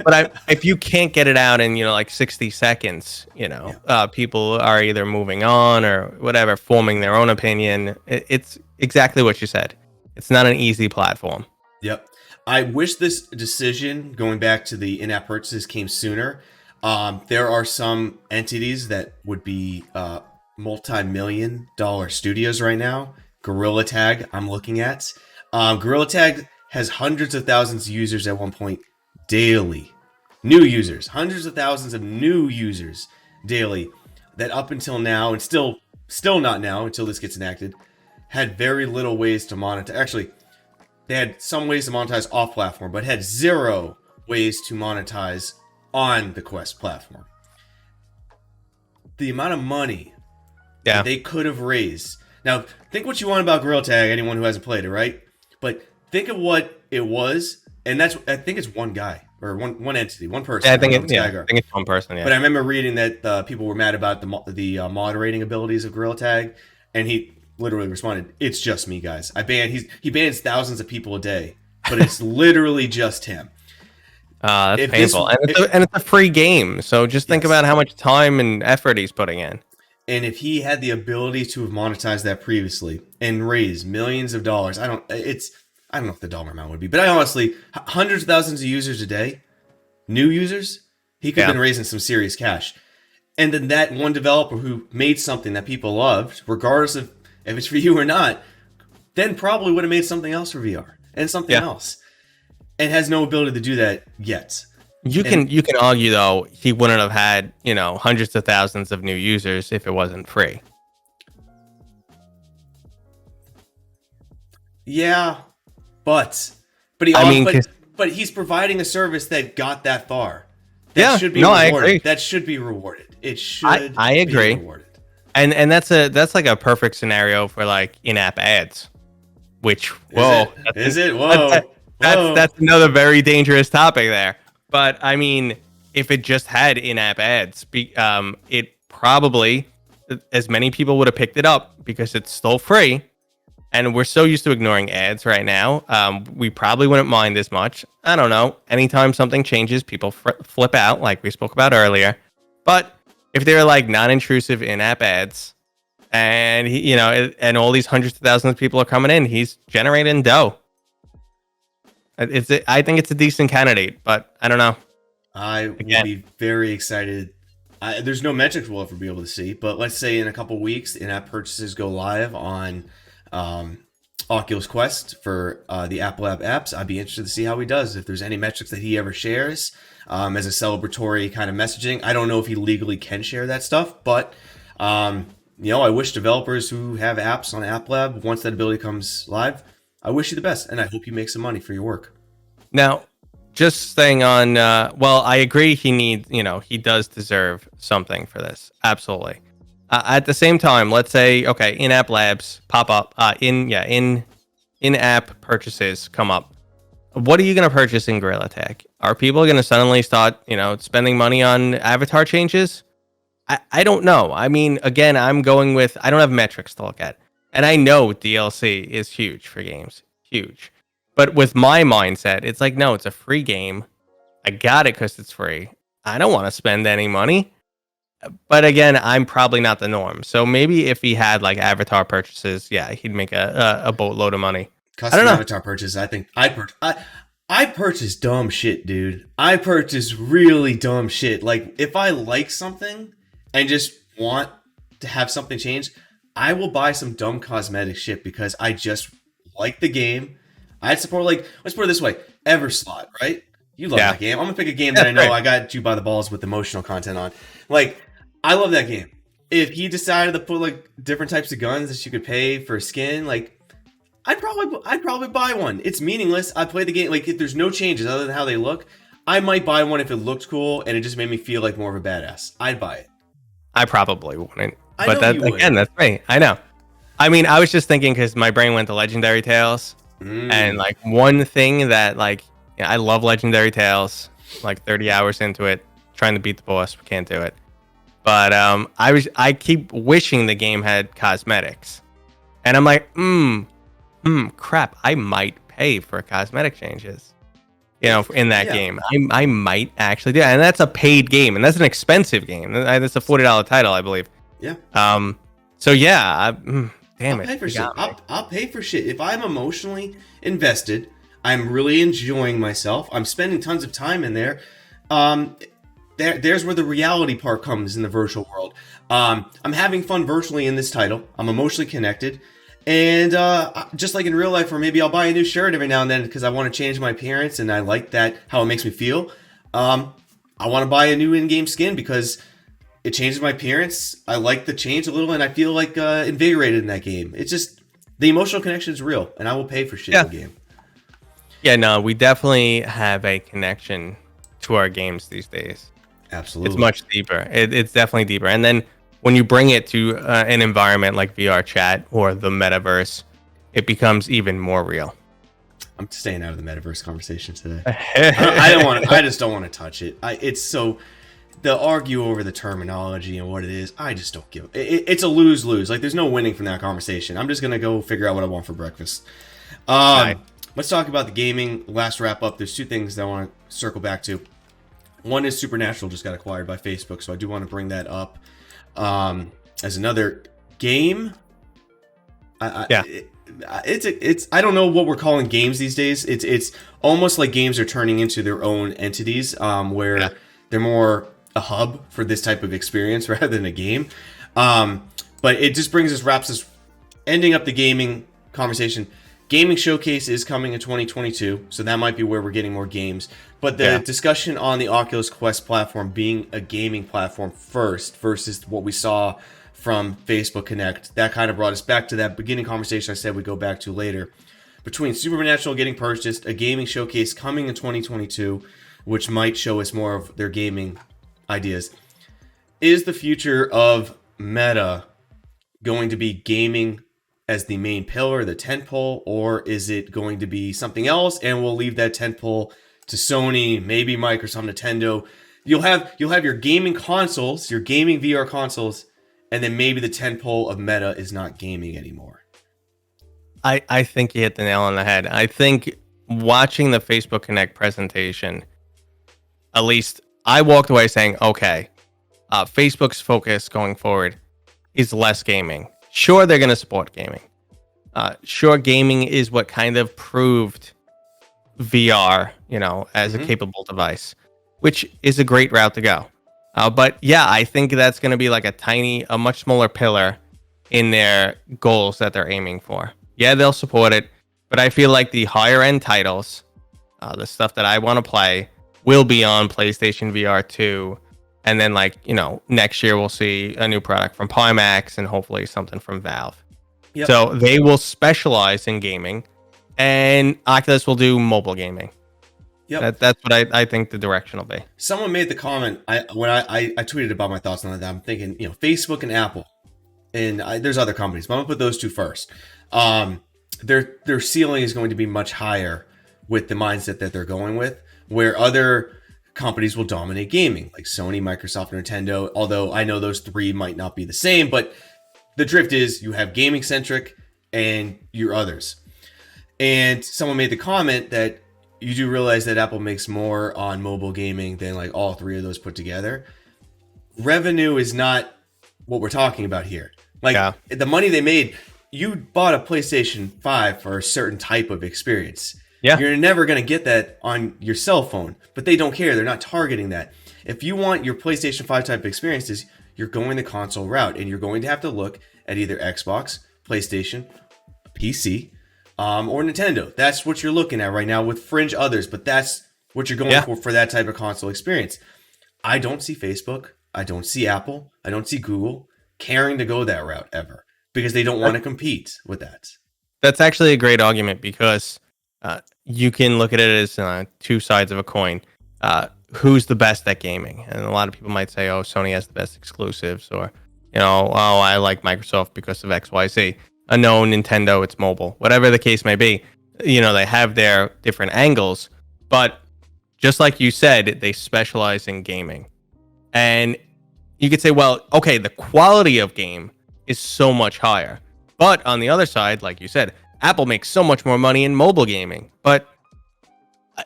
But if you can't get it out in 60 seconds, people are either moving on or whatever, forming their own opinion. It's exactly what you said. It's not an easy platform. Yep. I wish this decision, going back to the in-app purchases, came sooner. There are some entities that would be multi-million-dollar studios right now. Gorilla Tag, I'm looking at. Gorilla Tag has hundreds of thousands of users at one point daily. New users. Hundreds of thousands of new users daily that up until now, and still not now until this gets enacted, had very little ways to monetize. Actually, they had some ways to monetize off platform, but had zero ways to monetize on the Quest platform. The amount of money that they could have raised. Now, think what you want about Gorilla Tag, anyone who hasn't played it, right? But think of what it was, and I think it's one guy, or one entity, one person. Yeah, I think it's one person, yeah. But I remember reading that people were mad about the moderating abilities of Gorilla Tag, and he literally responded, "It's just me, guys. He bans thousands of people a day, but it's literally just him." That's painful. And it's a free game, so just think about how much time and effort he's putting in. And if he had the ability to have monetized that previously and raised millions of dollars, I don't know what the dollar amount would be, but I honestly, hundreds of thousands of users a day, new users, he could have been raising some serious cash. And then that one developer who made something that people loved, regardless of if it's for you or not, then probably would have made something else for VR and something else, and has no ability to do that yet. You can argue though he wouldn't have had, hundreds of thousands of new users if it wasn't free. Yeah, but he's providing a service that got that far. That should be rewarded. I agree. That should be rewarded. It should. I agree. Be rewarded. And that's like a perfect scenario for like in-app ads, which is it? Whoa. That's another very dangerous topic there. But I mean, if it just had in-app ads, it probably as many people would have picked it up because it's still free. And we're so used to ignoring ads right now. We probably wouldn't mind as much. I don't know. Anytime something changes, people flip out, like we spoke about earlier. But if they're like non-intrusive in-app ads, and and all these hundreds of thousands of people are coming in, he's generating dough. I think it's a decent candidate, but I don't know. I will be very excited. There's no metrics we'll ever be able to see, but let's say in a couple weeks, in-app purchases go live on Oculus Quest for the Apple App apps. I'd be interested to see how he does. If there's any metrics that he ever shares as a celebratory kind of messaging. I don't know if he legally can share that stuff, but I wish developers who have apps on App Lab, once that ability comes live, I wish you the best, and I hope you make some money for your work. Now, just staying on, I agree he does deserve something for this. Absolutely. At the same time, let's say, okay, in-app labs pop up, in-app purchases come up. What are you going to purchase in Gorilla Tag? Are people going to suddenly start, spending money on avatar changes? I don't know. I mean, again, I don't have metrics to look at. And I know DLC is huge for games. Huge. But with my mindset, it's like, no, it's a free game. I got it because it's free. I don't want to spend any money. But again, I'm probably not the norm. So maybe if he had like avatar purchases, he'd make a boatload of money. Custom avatar purchases, I think I purchase dumb shit, dude. I purchase really dumb shit. Like if I like something and just want to have something change, I will buy some dumb cosmetic shit because I just like the game. I'd support, like, let's put it this way, Everslot, right? You love that game. I'm gonna pick a game that I know I got you by the balls with emotional content on. Like, I love that game. If he decided to put like different types of guns that you could pay for skin, like I'd probably buy one. It's meaningless. I play the game, like if there's no changes other than how they look, I might buy one if it looked cool and it just made me feel like more of a badass. I'd buy it. I probably wouldn't. But that's me. I know. I mean, I was just thinking because my brain went to Legendary Tales. And like one thing that like I love Legendary Tales, like 30 hours into it, trying to beat the boss, but can't do it. But I keep wishing the game had cosmetics, and I'm like, crap, I might pay for cosmetic changes, in that game. I might actually do that, and that's a paid game, and that's an expensive game. That's a $40 title, I believe. Yeah. So yeah. Damn I'll pay for shit. I'll pay for shit. If I'm emotionally invested, I'm really enjoying myself. I'm spending tons of time in there. There's where the reality part comes in the virtual world. I'm having fun virtually in this title. I'm emotionally connected. And just like in real life, or maybe I'll buy a new shirt every now and then because I want to change my appearance and I like that, how it makes me feel. I want to buy a new in-game skin because it changes my appearance. I like the change a little, and I feel like invigorated in that game. It's just the emotional connection is real, and I will pay for shit in the game. Yeah, no, we definitely have a connection to our games these days. Absolutely, it's much deeper. It's definitely deeper. And then when you bring it to an environment like VR chat or the metaverse, it becomes even more real. I'm staying out of the metaverse conversation today. I just don't want to touch it. It's so. They'll argue over the terminology and what it is. I just don't give it's a lose-lose. Like, there's no winning from that conversation. I'm just going to go figure out what I want for breakfast. Let's talk about the gaming. Last wrap up. There's two things that I want to circle back to. One is Supernatural just got acquired by Facebook, so I do want to bring that up as another game. It's I don't know what we're calling games these days. It's almost like games are turning into their own entities where they're more a hub for this type of experience rather than a game. But it just wraps us ending up the gaming conversation. Gaming Showcase is coming in 2022, so that might be where we're getting more games. But the discussion on the Oculus Quest platform being a gaming platform first versus what we saw from Facebook Connect, that kind of brought us back to that beginning conversation I said we'd go back to later. Between Supernatural getting purchased, a gaming showcase coming in 2022, which might show us more of their gaming ideas, is the future of Meta going to be gaming as the main pillar, the tentpole, or is it going to be something else? And we'll leave that tentpole to Sony, maybe Microsoft, Nintendo. You'll have your gaming consoles, your gaming VR consoles, and then maybe the tentpole of Meta is not gaming anymore. I think you hit the nail on the head. I think watching the Facebook Connect presentation, at least I walked away saying, okay, Facebook's focus going forward is less gaming. Sure, they're going to support gaming. Sure, gaming is what kind of proved VR, as a capable device, which is a great route to go. But yeah, I think that's going to be like a much smaller pillar in their goals that they're aiming for. Yeah, they'll support it, but I feel like the higher end titles, the stuff that I want to play, will be on PlayStation VR 2. And then, next year we'll see a new product from Pimax and hopefully something from Valve. Yep. So they will specialize in gaming, and Oculus will do mobile gaming. Yep. That's what I think the direction will be. Someone made the comment when I tweeted about my thoughts on that. I'm thinking, Facebook and Apple, and there's other companies, but I'm gonna put those two first. Their ceiling is going to be much higher with the mindset that they're going with, where other companies will dominate gaming, like Sony, Microsoft, Nintendo, although I know those three might not be the same, but the drift is you have gaming centric and your others. And someone made the comment that you do realize that Apple makes more on mobile gaming than like all three of those put together. Revenue is not what we're talking about here. The money they made, you bought a PlayStation 5 for a certain type of experience. Yeah. You're never going to get that on your cell phone, but they don't care. They're not targeting that. If you want your PlayStation 5 type of experiences, you're going the console route, and you're going to have to look at either Xbox, PlayStation, PC, or Nintendo. That's what you're looking at right now with fringe others, but that's what you're going for that type of console experience. I don't see Facebook. I don't see Apple. I don't see Google caring to go that route ever because they don't want to compete with that. That's actually a great argument because you can look at it as two sides of a coin. Who's the best at gaming? And a lot of people might say, oh, Sony has the best exclusives, or, I like Microsoft because of XYZ. No, Nintendo, it's mobile. Whatever the case may be, they have their different angles. But just like you said, they specialize in gaming. And you could say, well, okay, the quality of game is so much higher. But on the other side, like you said, Apple makes so much more money in mobile gaming, but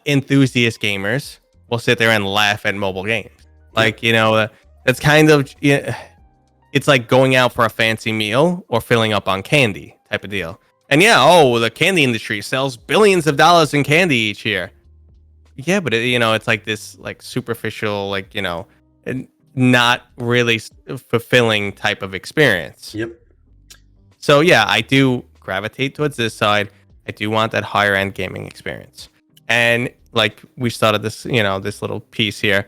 enthusiast gamers will sit there and laugh at mobile games. That's kind of, it's like going out for a fancy meal or filling up on candy type of deal. And the candy industry sells billions of dollars in candy each year. Yeah, but it's like this superficial, not really fulfilling type of experience. Yep. So I do gravitate towards this side. I do want that higher end gaming experience. And like we started this, this little piece here,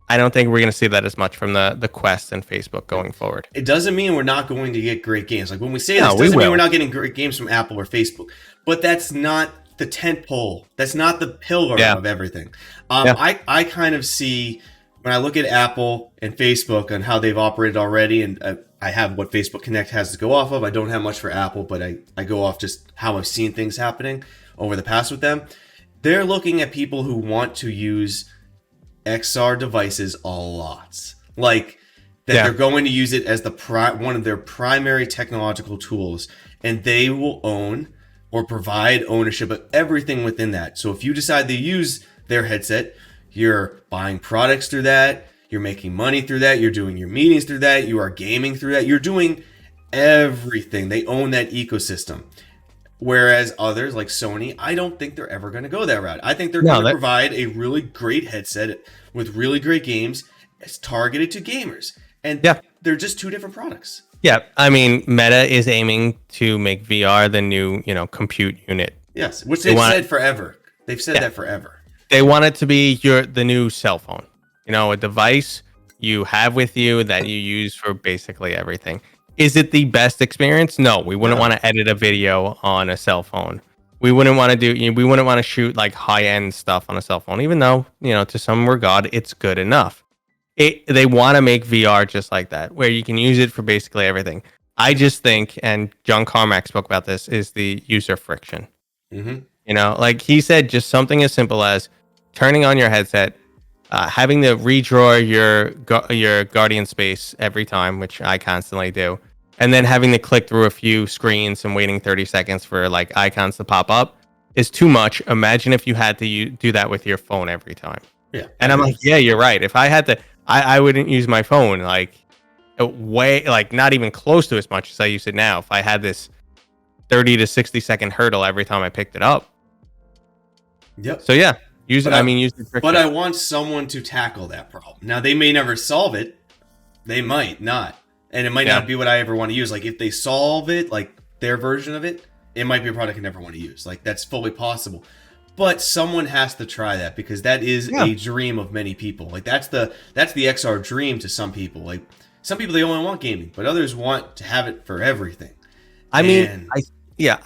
I don't think we're going to see that as much from the Quest and Facebook going forward. It doesn't mean we're not going to get great games. Like when we say this, it doesn't mean we're not getting great games from Apple or Facebook. But that's not the tent pole. That's not the pillar of everything. I kind of see, when I look at Apple and Facebook and how they've operated already, and I have what Facebook Connect has to go off of. I don't have much for Apple, but I go off just how I've seen things happening over the past with them. They're looking at people who want to use XR devices a lot. They're going to use it as one of their primary technological tools, and they will own or provide ownership of everything within that. So if you decide to use their headset, you're buying products through that, you're making money through that, you're doing your meetings through that, you are gaming through that, you're doing everything. They own that ecosystem. Whereas others like Sony, I don't think they're ever going to go that route. I think they're going to provide a really great headset with really great games. It's targeted to gamers. And they're just two different products. Yeah, I mean, Meta is aiming to make VR the new, compute unit. Yes, which They they've want, said forever. They've said yeah, that forever. they want it to be the new cell phone. A device you have with you that you use for basically everything. Is it the best experience? No, we wouldn't want No. to edit a video on a cell phone. We wouldn't want to we wouldn't want to shoot like high-end stuff on a cell phone, even though, to some regard, it's good enough. They want to make VR just like that, where you can use it for basically everything. I just think, and John Carmack spoke about this, is the user friction. Mm-hmm. Like he said, just something as simple as turning on your headset, having to redraw your Guardian space every time, which I constantly do, and then having to click through a few screens and waiting 30 seconds for like icons to pop up is too much. Imagine if you had to do that with your phone every time. Yeah. And I'm like, yeah, you're right. If I had to, I wouldn't use my phone like way, like not even close to as much as I use it now. If I had this 30 to 60 second hurdle every time I picked it up. Yep. So yeah, use it. Use the friction. But I want someone to tackle that problem. Now they may never solve it. They might not. And it might not be what I ever want to use. Like if they solve it, like their version of it, it might be a product I never want to use. Like that's fully possible. But someone has to try that because that is a dream of many people. Like that's the XR dream to some people. Like some people, they only want gaming, but others want to have it for everything. I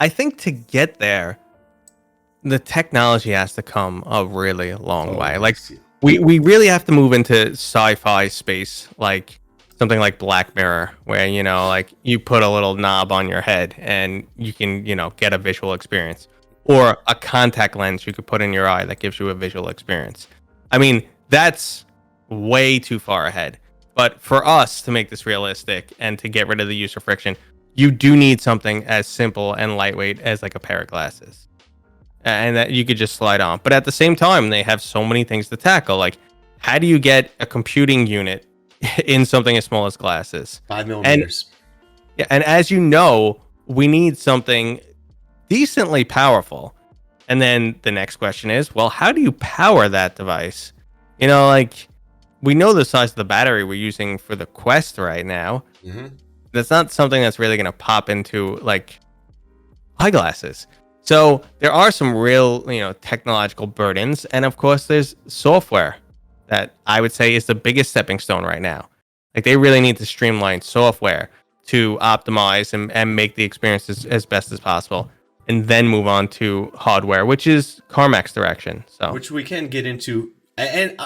think to get there, the technology has to come a really long way. Like we really have to move into sci-fi space, like something like Black Mirror, where like you put a little knob on your head and you can get a visual experience, or a contact lens you could put in your eye that gives you a visual experience. I mean, that's way too far ahead. But for us to make this realistic and to get rid of the user friction, you do need something as simple and lightweight as like a pair of glasses, and that you could just slide on. But at the same time, they have so many things to tackle. Like, how do you get a computing unit in something as small as glasses? 5 millimeters. And as you know, we need something decently powerful. And then the next question is, well, how do you power that device? Like we know the size of the battery we're using for the Quest right now. Mm-hmm. That's not something that's really going to pop into like eyeglasses. So there are some real, technological burdens. And of course, there's software that I would say is the biggest stepping stone right now. Like they really need to streamline software to optimize and make the experience as best as possible, and then move on to hardware, which is Carmack's direction. So, which we can get into, and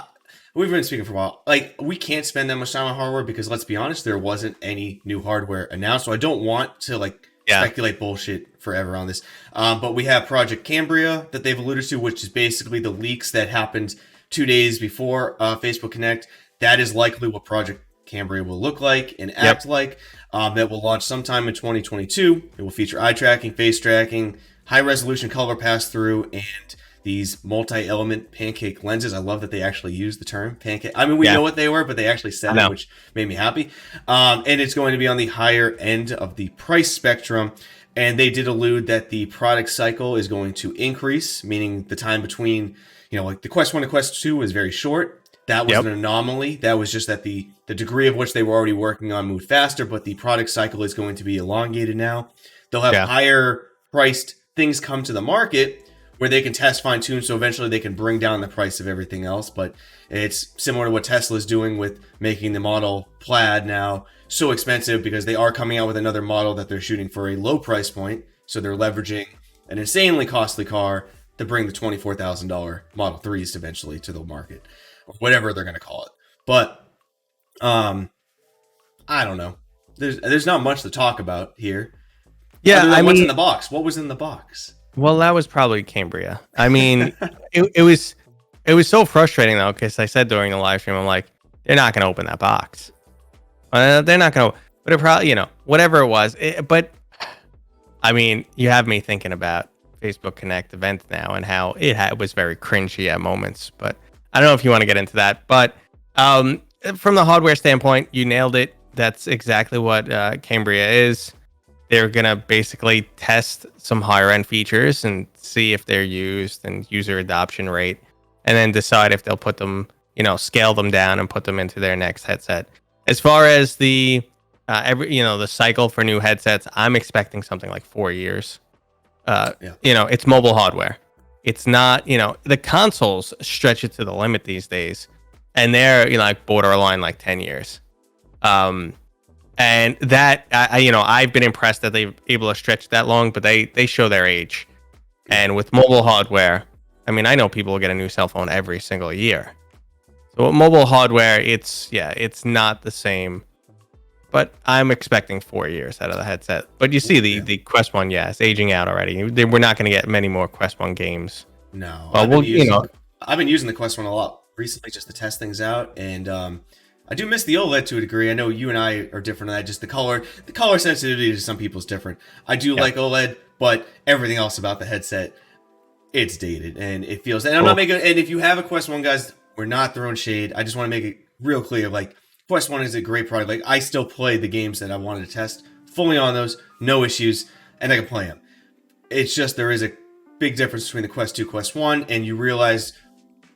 we've been speaking for a while. Like we can't spend that much time on hardware because let's be honest, there wasn't any new hardware announced. So I don't want to speculate bullshit forever on this. But we have Project Cambria that they've alluded to, which is basically the leaks that happened 2 days before Facebook Connect. That is likely what Project Cambria will look like and act like. That will launch sometime in 2022. It will feature eye tracking, face tracking, high resolution color pass through, and these multi-element pancake lenses. I love that they actually use the term pancake. I mean, we know what they were, but they actually said it, which made me happy. And it's going to be on the higher end of the price spectrum. And they did allude that the product cycle is going to increase, meaning the time between, like the Quest 1 and Quest 2 was very short. That was an anomaly. That was just that the degree of which they were already working on moved faster, but the product cycle is going to be elongated now. They'll have higher priced things come to the market where they can test, fine tune, so eventually they can bring down the price of everything else. But it's similar to what Tesla's doing with making the Model Plaid now so expensive because they are coming out with another model that they're shooting for a low price point. So they're leveraging an insanely costly car to bring the $24,000 Model 3s eventually to the market, or whatever they're going to call it. But I don't know. There's not much to talk about here. Yeah, what's in the box? What was in the box? Well, that was probably Cambria. I mean, it was so frustrating though, because I said during the live stream, I'm like, they're not going to open that box. They're not going to. But it probably, whatever it was. But I mean, you have me thinking about Facebook Connect event now and how it was very cringy at moments. But I don't know if you want to get into that. But from the hardware standpoint, you nailed it. That's exactly what Cambria is. They're going to basically test some higher end features and see if they're used and user adoption rate, and then decide if they'll put them, scale them down and put them into their next headset. As far as the the cycle for new headsets, I'm expecting something like 4 years. Yeah. It's mobile hardware. It's not, the consoles stretch it to the limit these days, and they're like borderline like 10 years. And that I've been impressed that they're able to stretch that long, but they show their age. And with mobile hardware, I mean, I know people will get a new cell phone every single year. So with mobile hardware, it's not the same. But I'm expecting 4 years out of the headset. But you see the Quest 1, it's aging out already. We're not going to get many more Quest 1 games. No. Well, I've been using the Quest 1 a lot recently just to test things out, and I do miss the OLED to a degree. I know you and I are different on that. Just the color sensitivity to some people is different. I do like OLED, but everything else about the headset, it's dated, and it feels. And I'm not making. And if you have a Quest 1, guys, we're not throwing shade. I just want to make it real clear. Like, Quest 1 is a great product. Like, I still play the games that I wanted to test fully on those, no issues, and I can play them. It's just there is a big difference between the Quest 2, Quest 1, and you realize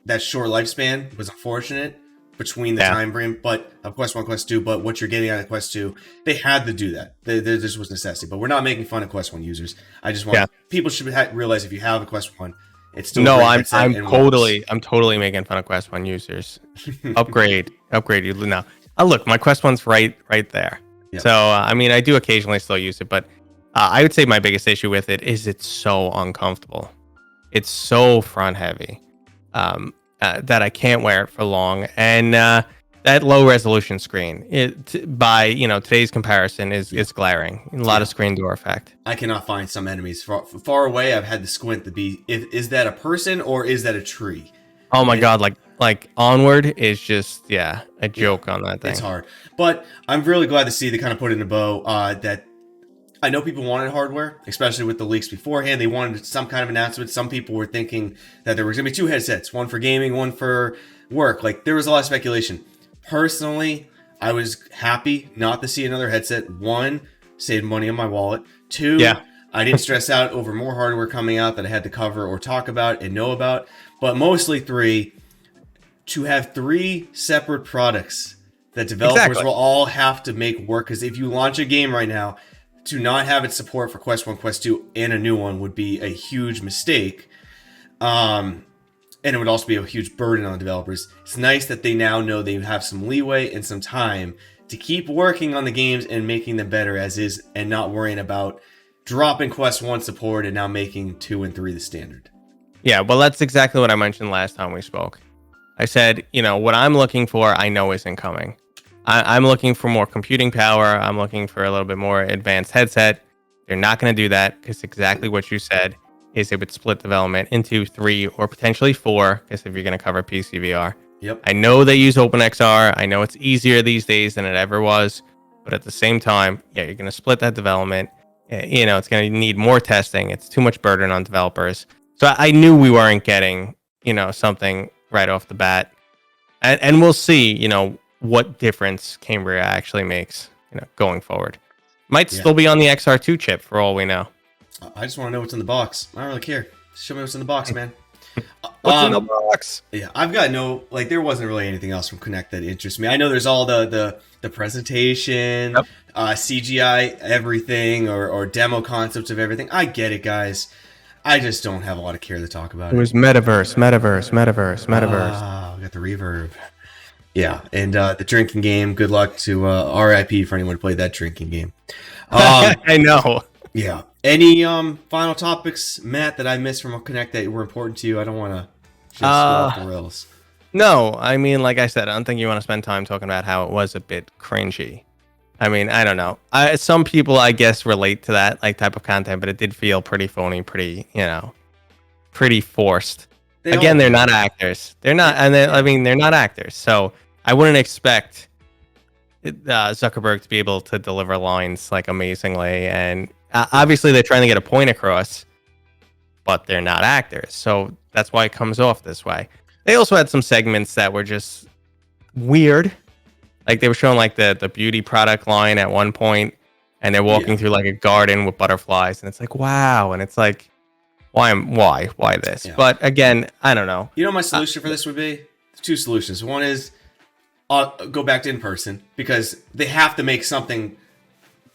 that short lifespan was unfortunate between the time frame, but of Quest 1, Quest 2, but what you're getting out of Quest 2, they had to do that. This was necessity. But we're not making fun of Quest 1 users. I just want people should realize if you have a Quest 1, it's still I'm totally making fun of Quest 1 users. upgrade you now. Oh, look, my Quest 1's right there. Yep. So I mean, I do occasionally still use it, but I would say my biggest issue with it is it's so uncomfortable. It's so front heavy that I can't wear it for long, and that low resolution screen, by today's comparison, is glaring. A lot of screen door effect. I cannot find some enemies far away. I've had to squint to be. Is that a person or is that a tree? Oh my god! Like Onward is just a joke on that thing. It's hard, but I'm really glad to see they kind of put in a bow. That I know people wanted hardware, especially with the leaks beforehand. They wanted some kind of announcement. Some people were thinking that there was going to be 2 headsets, one for gaming, one for work. Like, there was a lot of speculation. Personally, I was happy not to see another headset. 1, saved money on my wallet. 2, I didn't stress out over more hardware coming out that I had to cover or talk about and know about. But mostly 3, to have 3 separate products that developers will all have to make work. Because if you launch a game right now, to not have its support for Quest 1, Quest 2, and a new one would be a huge mistake. And it would also be a huge burden on the developers. It's nice that they now know they have some leeway and some time to keep working on the games and making them better as is, and not worrying about dropping Quest 1 support and now making 2 and 3 the standard. Yeah, well, that's exactly what I mentioned last time we spoke. I said, what I'm looking for, I know isn't coming. I'm looking for more computing power. I'm looking for a little bit more advanced headset. They're not going to do that because exactly what you said is it would split development into 3 or potentially 4, because if you're going to cover PCVR. Yep. I know they use OpenXR. I know it's easier these days than it ever was. But at the same time, you're going to split that development. It's going to need more testing. It's too much burden on developers. So I knew we weren't getting, something right off the bat. And we'll see, what difference Cambria actually makes, going forward. Might still be on the XR2 chip for all we know. I just want to know what's in the box. I don't really care. Show me what's in the box, man. What's in the box? Yeah, I've got there wasn't really anything else from Connect that interests me. I know there's all the presentation, CGI, everything, or demo concepts of everything. I get it, guys. I just don't have a lot of care to talk about it. It was metaverse. Oh, we got the reverb. Yeah, and the drinking game. Good luck to RIP for anyone who played that drinking game. I know. Yeah. Any final topics, Matt, that I missed from Connect that were important to you? I don't want to just go off the rails. No, I mean, like I said, I don't think you want to spend time talking about how it was a bit cringy. I mean, I don't know. Some people, I guess, relate to that type of content, but it did feel pretty phony, pretty forced. They're not actors. They're not, and they're not actors. So I wouldn't expect Zuckerberg to be able to deliver lines amazingly. And obviously, they're trying to get a point across, but they're not actors. So that's why it comes off this way. They also had some segments that were just weird. They were showing the beauty product line at one point, and they're walking through a garden with butterflies, and it's wow, and it's why this? Yeah. But again, I don't know. My solution for this would be 2 solutions. One is go back to in person, because they have to make something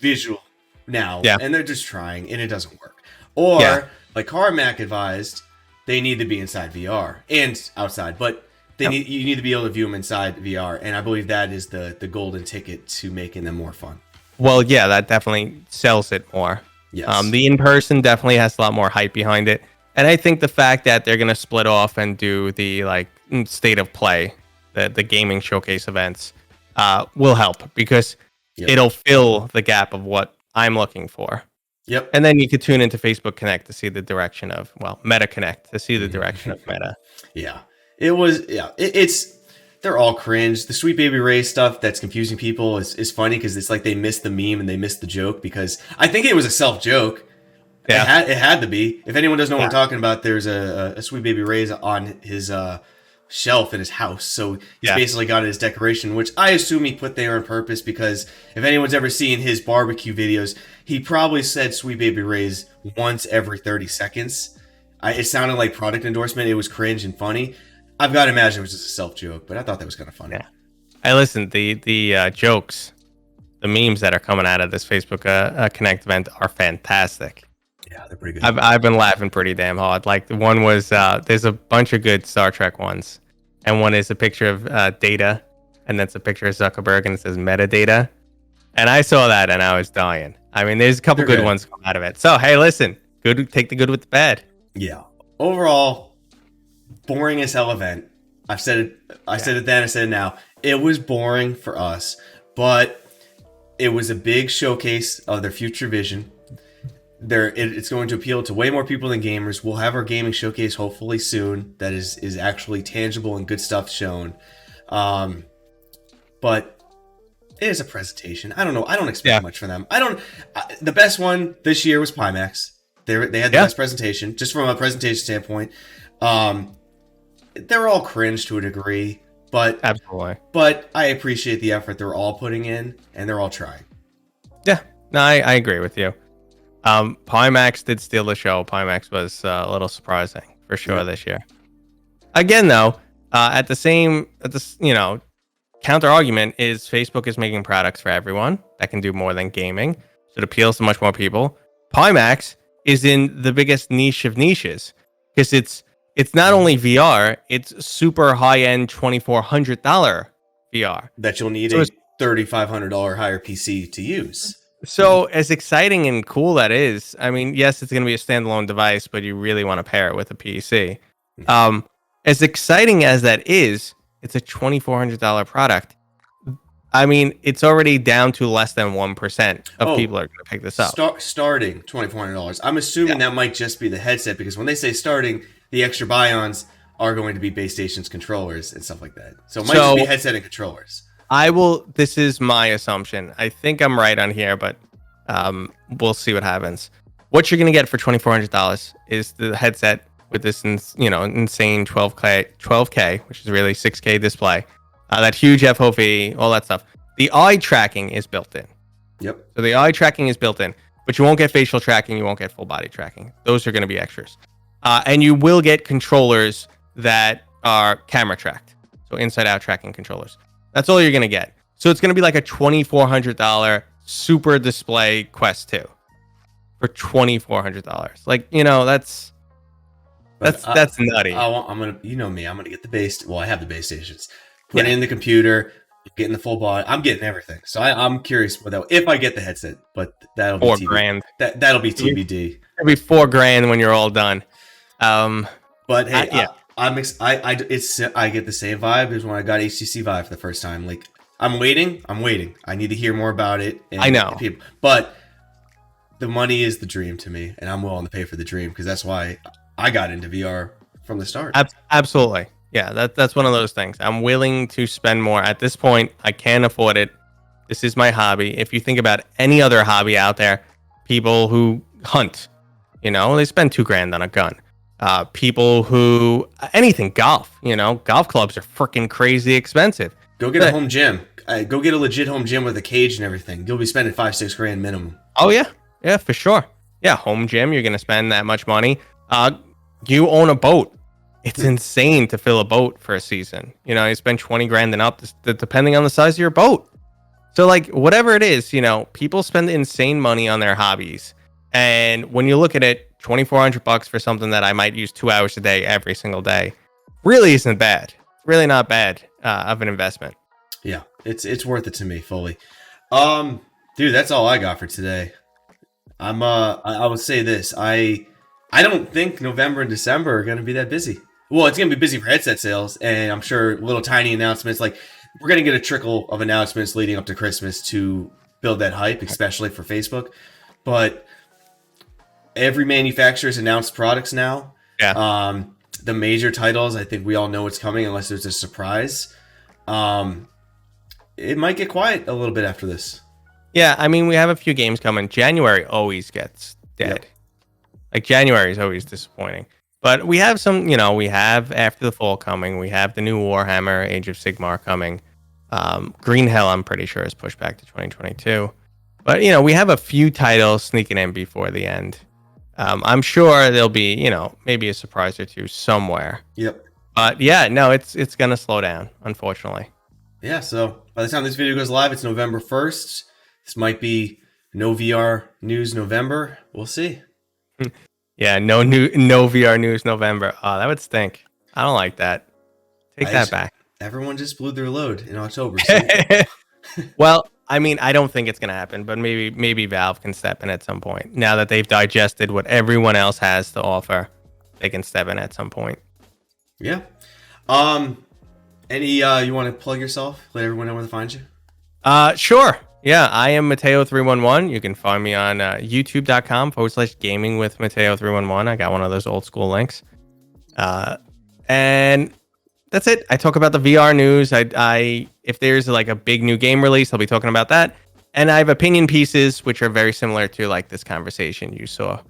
visual now, Yeah. and they're just trying, and it doesn't work. Or, like Carmack advised, they need to be inside VR and outside, but you need to be able to view them inside VR, and I believe that is the golden ticket to making them more fun. Well, yeah, that definitely sells it more. Yes. The in-person definitely has a lot more hype behind it. And I think the fact that they're going to split off and do the like state of play, the gaming showcase events, will help because it'll fill the gap of what I'm looking for. Yep. And then you could tune into Facebook Connect to see the direction of, Meta Connect to see the direction of Meta. Yeah. It was, they're all cringe. The Sweet Baby Ray stuff that's confusing people is funny because it's like they missed the meme and they missed the joke because I think it was a self-joke. Yeah. It had to be. If anyone doesn't know what I'm talking about, there's a Sweet Baby Ray's on his shelf in his house. So he's basically got it as decoration, which I assume he put there on purpose because if anyone's ever seen his barbecue videos, he probably said Sweet Baby Ray's once every 30 seconds. It sounded like product endorsement. It was cringe and funny. I've got to imagine it was just a self-joke, but I thought that was kind of funny. Yeah. I listened. The jokes, the memes that are coming out of this Facebook Connect event are fantastic. Yeah, they're pretty good. I've been laughing pretty damn hard. Like the one was there's a bunch of good Star Trek ones, and one is a picture of Data, and that's a picture of Zuckerberg, and it says metadata. And I saw that, and I was dying. I mean, there's a couple good ones come out of it. So hey, listen, take the good with the bad. Yeah. Overall, boring as hell event. I've said it. I said it then. I said it now. It was boring for us, but it was a big showcase of their future vision. It's going to appeal to way more people than gamers. We'll have our gaming showcase hopefully soon. That is actually tangible and good stuff shown. But it is a presentation. I don't know. I don't expect much from them. The best one this year was Pimax. They had the best presentation, just from a presentation standpoint. They're all cringe to a degree, but absolutely. But I appreciate the effort they're all putting in, and they're all trying. Yeah, no, I agree with you. Pimax did steal the show. Pimax was a little surprising for sure this year. Again, though, counter argument is Facebook is making products for everyone that can do more than gaming, so it appeals to much more people. Pimax is in the biggest niche of niches because it's not only VR, it's super high-end $2,400 VR that you'll need a $3,500 higher PC to use. So as exciting and cool that is, I mean, yes, it's going to be a standalone device, but you really want to pair it with a PC. As exciting as that is, it's a $2,400 product. I mean, it's already down to less than 1% of people are going to pick this up. Starting $2,400. I'm assuming that might just be the headset because when they say starting, the extra buy-ons are going to be base stations, controllers, and stuff like that. So it might just be headset and controllers. This is my assumption. I think I'm right on here, but we'll see what happens. What you're going to get for $2,400 is the headset with this insane 12K, which is really 6K display. That huge FOV, all that stuff. The eye tracking is built in. Yep. So the eye tracking is built in, but you won't get facial tracking. You won't get full body tracking. Those are going to be extras. And you will get controllers that are camera tracked. So inside out tracking controllers. That's all you're going to get. So it's going to be like a $2,400 super display Quest 2 for $2,400. Like, that's nutty. I'm going to, me, I'm going to get the base. Well, I have the base stations. Put it in the computer, getting the full body. I'm getting everything. So I'm curious if I get the headset, but that'll be $4,000. That'll be TBD. It'll be $4,000 when you're all done. But hey, I get the same vibe as when I got HTC Vive for the first time. Like I'm waiting. I need to hear more about it. I know. But the money is the dream to me, and I'm willing to pay for the dream because that's why I got into VR from the start. Absolutely. Yeah, that's one of those things. I'm willing to spend more. At this point, I can't afford it. This is my hobby. If you think about any other hobby out there, people who hunt, they spend $2,000 on a gun. People who golf, golf clubs are freaking crazy expensive. Go get a home gym. Go get a legit home gym with a cage and everything. You'll be spending $5-6 minimum. Oh yeah, for sure. Yeah, home gym. You're gonna spend that much money. You own a boat. It's insane to fill a boat for a season. You spend $20,000 and up, depending on the size of your boat. So like whatever it is, people spend insane money on their hobbies. And when you look at it, $2,400 for something that I might use 2 hours a day every single day really isn't bad. Really not bad of an investment. Yeah, it's worth it to me fully. Dude, that's all I got for today. I would say this. I don't think November and December are going to be that busy. Well, it's going to be busy for headset sales, and I'm sure little tiny announcements. Like, we're going to get a trickle of announcements leading up to Christmas to build that hype, especially for Facebook. But every manufacturer's announced products now. Yeah. The major titles, I think we all know what's coming unless there's a surprise. It might get quiet a little bit after this. Yeah, I mean, we have a few games coming. January always gets dead. Yep. Like, January is always disappointing. But we have some, we have After the Fall coming. We have the new Warhammer, Age of Sigmar coming. Green Hell, I'm pretty sure, is pushed back to 2022. But, we have a few titles sneaking in before the end. I'm sure there'll be, maybe a surprise or two somewhere. Yep. But, yeah, no, it's going to slow down, unfortunately. Yeah, so by the time this video goes live, it's November 1st. This might be no VR news November. We'll see. Yeah, no VR news November. Oh, that would stink. I don't like that. Take that back. Everyone just blew their load in October. So. Well, I mean, I don't think it's going to happen, but maybe Valve can step in at some point. Now that they've digested what everyone else has to offer, they can step in at some point. Yeah. Any you want to plug yourself? Let everyone know where to find you. Sure. Yeah, I am Mateo311. You can find me on youtube.com/gaming with Mateo311. I got one of those old school links. And that's it. I talk about the VR news. I if there's like a big new game release, I'll be talking about that. And I have opinion pieces, which are very similar to like this conversation you saw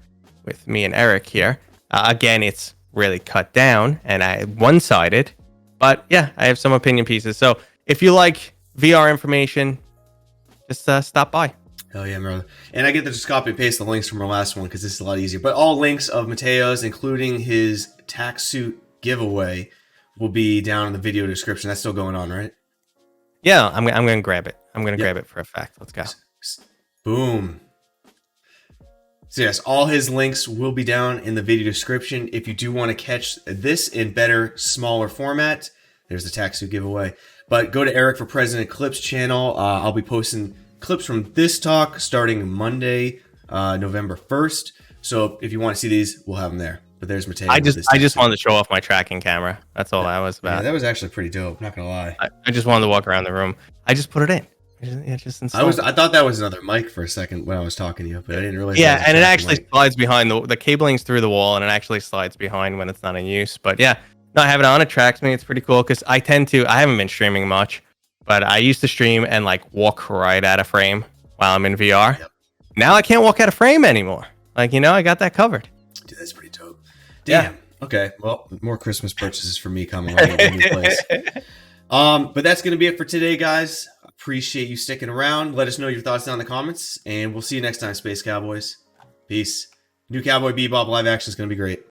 with me and Eric here. Again, it's really cut down and one-sided. But yeah, I have some opinion pieces. So if you like VR information, just stop by. Hell yeah, brother. And I get to just copy and paste the links from our last one because this is a lot easier. But all links of Mateo's, including his tax suit giveaway, will be down in the video description. That's still going on, right? Yeah, I'm going to grab it. I'm going to grab it for a fact. Let's go. Boom. So yes, all his links will be down in the video description. If you do want to catch this in better, smaller format, there's the tax suit giveaway. But go to Eric for President Clips channel. I'll be posting clips from this talk starting Monday, November 1st. So if you want to see these, we'll have them there. But there's Mateo. I just wanted to show off my tracking camera. That's all that was about. Yeah, that was actually pretty dope. Not gonna lie. I just wanted to walk around the room. I just put it in. I thought that was another mic for a second when I was talking to you, but I didn't realize. Yeah, and it actually slides behind the cabling's through the wall, and it actually slides behind when it's not in use. But yeah. No, I have it on. It tracks me. It's pretty cool because I haven't been streaming much, but I used to stream and like walk right out of frame while I'm in VR. Yep. Now I can't walk out of frame anymore. Like, I got that covered. Dude, that's pretty dope. Damn. Yeah. Okay. Well, more Christmas purchases for me coming along in a new place. But that's going to be it for today, guys. Appreciate you sticking around. Let us know your thoughts down in the comments, and we'll see you next time, Space Cowboys. Peace. New Cowboy Bebop live action is going to be great.